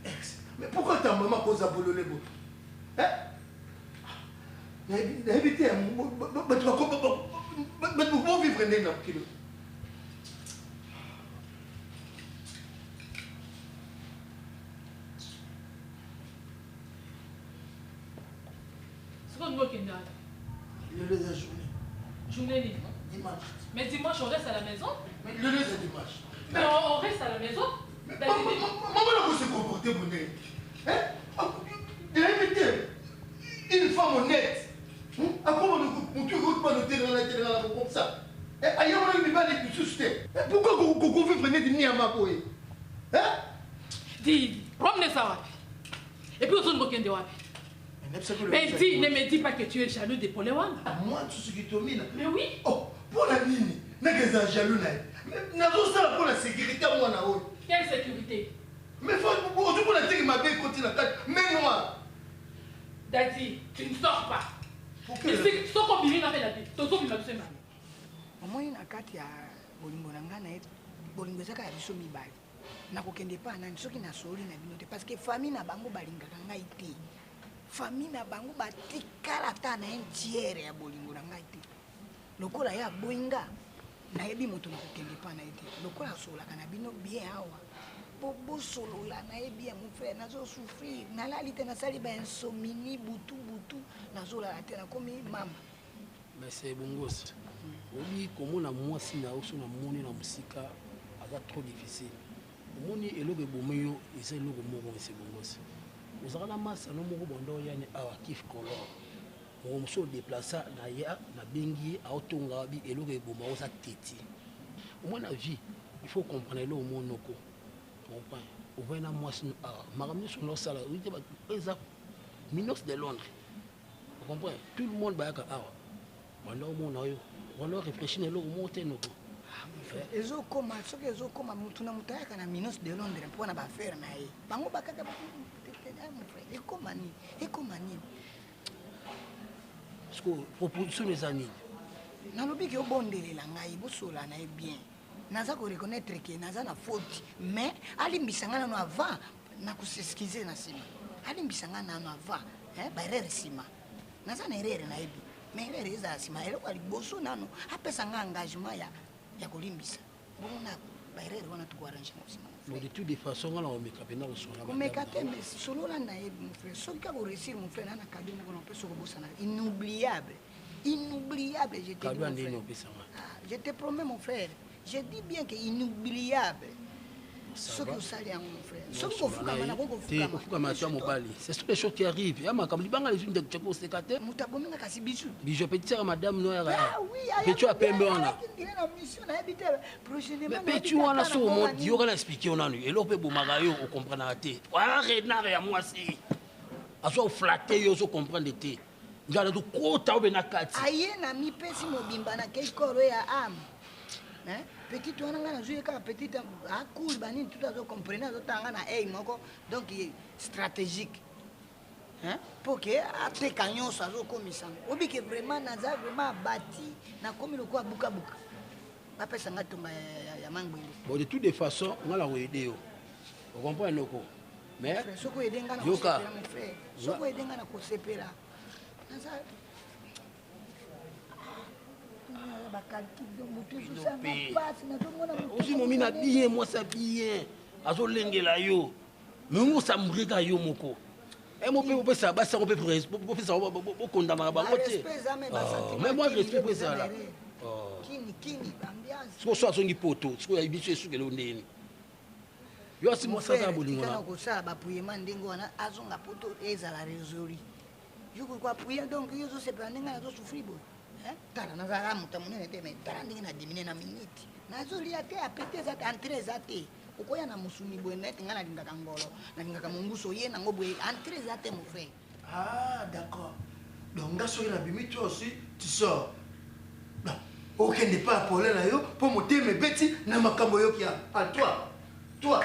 ex mais pourquoi ta maman pose à bololé bo hein nayebi te bato bako vivre ndenge na mokili Zoningo Kenda. Le lait de journée. Journée libre. Dimanche. Mais dimanche, on reste à la maison. Mais le lait de dimanche. Mais on reste à la maison. Maman, comment se comporter, mon nez? Hein? Une femme honnête. Comment on ne peut pas noter dans la télé comme ça? Ailleurs, on ne peut pas les soucier. Pourquoi vous venez de venir à ma boue? Hein? Dis, promenez ça, Wapi. Et puis, on se de Wapi. Mais dis, ne me dis pas que tu es jaloux de Paul Wanga. Moi, tout ce qui domine. Mais oui. Oh, pour la ligne, n'est-ce pas jaloux? N'a-t-on ça pour la sécurité, moi, là? Quelle sécurité? Mais il faut que la télé m'a bien continué la tête. Mais moi. Daddy, tu ne sors pas. Mais si on vient à la vie, tu vas faire mal. Moi, il y a un cas qui a bolingo nangana et bolingo zaka ya biso mibali. Na kokende pa nani soki na soli na binote parce que famille na bango balingaka ngai te. Famille na bango batikala ta na un tiers ya bolingo na ngai te. Lokola ya boinga na yebi moto na kokende pa na ete. Lokola solaka na bino bien awa. Bobo solola na yebi ya mon frère nazo souffrir. Nalali te nasali ba insomnie butu nazola te na komi mama. Mais c'est bon gosse. Oui, comment la moi si na oso na moni na musika aza trop difficile. Moni elobe bomeyo ese elobe moko c'est bon gosse. Vous avez la masse no moko bondo yani awa kif color. On se déplacer na ya na bengi autonga bi elobe boma osa teti. Au moins la vie, il faut comprendre le mot noko. Comprends. Au moins na moi si ah maramni sur nos salaires, oui c'est Minos de Londres. Vous comprenez? Tout le monde va à awa. Wanda omona yo. Wanda réfléchir na lo monter noko. Ezo koma soki ezo koma mutu na mutayaka na Minos de Londres mpona ba faire na ye. Bango bakaka mon frère. Ekomani. Parce que proposition des années. Nalobi ki obondelela ngai bosola na ye bien. Naza ko reconnaître que naza na faute, mais alimbisanga na avant na ko s'excuser na sima. Alimbisanga na avant, ba erreur sima. Naza na erreur na yebi. Mais erreur eza sima erreur kwa liboso nano apesa nga engagement ya kolimbisa. Bona ba erreur wana tu arrange na sima. Mais de toutes les façons on a meka pena osona. Ko meka te mais solo la na yebi mon frère. Soki ka ko réussir mon frère na cadeau na ko pesa ko bosana. Inoubliable. Inoubliable, je te dis. Je te promets mon frère. Je dis bien que inoubliable. Ce que vous savez, mon frère. Ce que vous c'est toutes les choses qui arrivent. Il y a ma les unes de Tchako Sekate. Moutabomina kasi bijou. Bijou petit madame Noël. Ah oui, mais tu as pembe on a. Mais tu on a sur le monde, il y aura expliqué on a eu. Et l'opé bomagayo on comprend la té. Voilà renard à moi si. À soit flatter yo so comprendre té. Ngala du kota obena kati. Aye na mi pesi mobimba na keikoro ya am. Hein? Petit toi na jouer ka petit a cool bani tout à comprendre zo tanga na hey moko donc stratégique. Hein? Pour que après canyon ça zo komisa. Obi que vraiment naza vraiment bâti na komi le quoi buka buka. Ba pesa ngatonga ya mangwele. Bon de toutes les façons on a la aider yo. Vous comprenez noko? Mais soko edenga na yoka. Soko edenga na ko sepela. Naza aussi mon mina bien moi ça bien azo lengela yo mais on ça mrika yo moko et mon peut ça ba ça on peut ça on condamner ba côté mais moi respect pour ça là kini ambiance so so songi poto so ya biso esuke lo ndeni yo si moi ça za bolingo na ko ça ba puyema ndengo wana azonga poto ezala résolu yo ko puya donc yo zo se prendre nga zo souffrir bo tala nazala muta munene te mais tala ndenge na dimine na minute nazolia te apete za entrée za te okoya na musuni bwenete nga nalingaka ngolo nalingaka monguso ye nango bwe entrée za te mon frère. Ah d'accord, donc nga soki na bimi toi aussi tu sors. Non, okende pas apole na yo po moteme beti na makambo yo kia à toi toi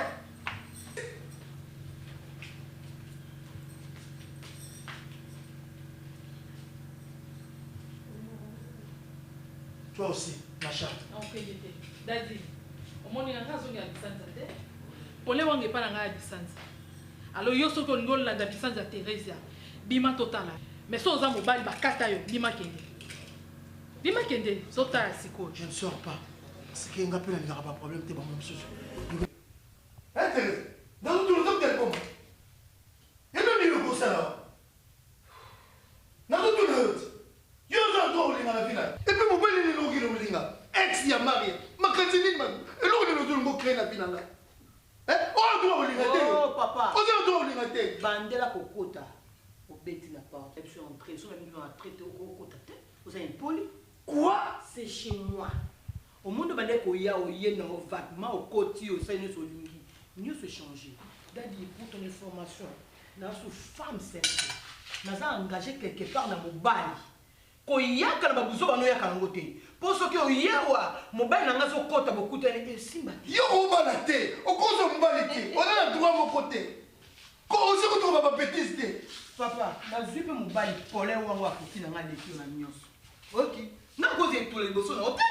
aussi, machin. Ok, Daddy, au moins il y a un cas où il y a distance. Pour les gens qui parlent à distance. Alors, il y a ceux qui ont la distance de Thérèse. Bima total. Mais si on a mobile, bima kende. Bima kende, sota siko. Je ne sors pas. Parce qu'il y a pas de problème, t'es bon, mon monsieur. Hein, Thérèse? Dans tout le temps, t'es comment? Et même il est comme ça là. Dans tout le ngai na bina ngai oyo tuma kolinga te papa oyo tuma kolinga te bandela kokota obeti na porte je suis entré so même en traité kokota te vous avez impoli quoi c'est chez moi au monde bande koya oye na vaguement okoti osani so lingi mieux se changer dadi pour ton information na sous femme simple naza engagé quelque part na mobali koyaka na babuzo bano yaka nango te po soki oyewa mobali na nga azokota bokutani esimba te yo obala te okoza mobali te oza na droit moko te osi kotoka babapétise te papa nazwi mpe mobali pole wango akoki na nga leki yo na nyonso oki nakoza etola liboso na yo te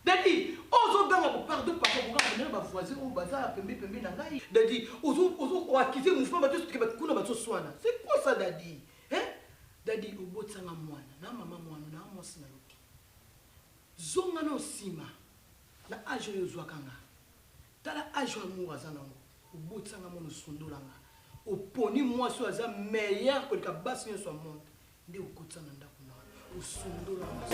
dadi ozobanga bopardo papa kokanga na bavoisin oyo baza pembe na ngai dadi oakize mouvement kuna bazoswana c'est quoi ça dadi dadi obotisanga mwana na mama mwana na mwasi na yo te zonga na osima na age oyo ozwakanga tala age oyo amour aza nango obotisanga mwana osundolanga oponi mwasi oyo aza meilleur koleka basi nyonso ya monde nde okotisa na ndako na osundolanga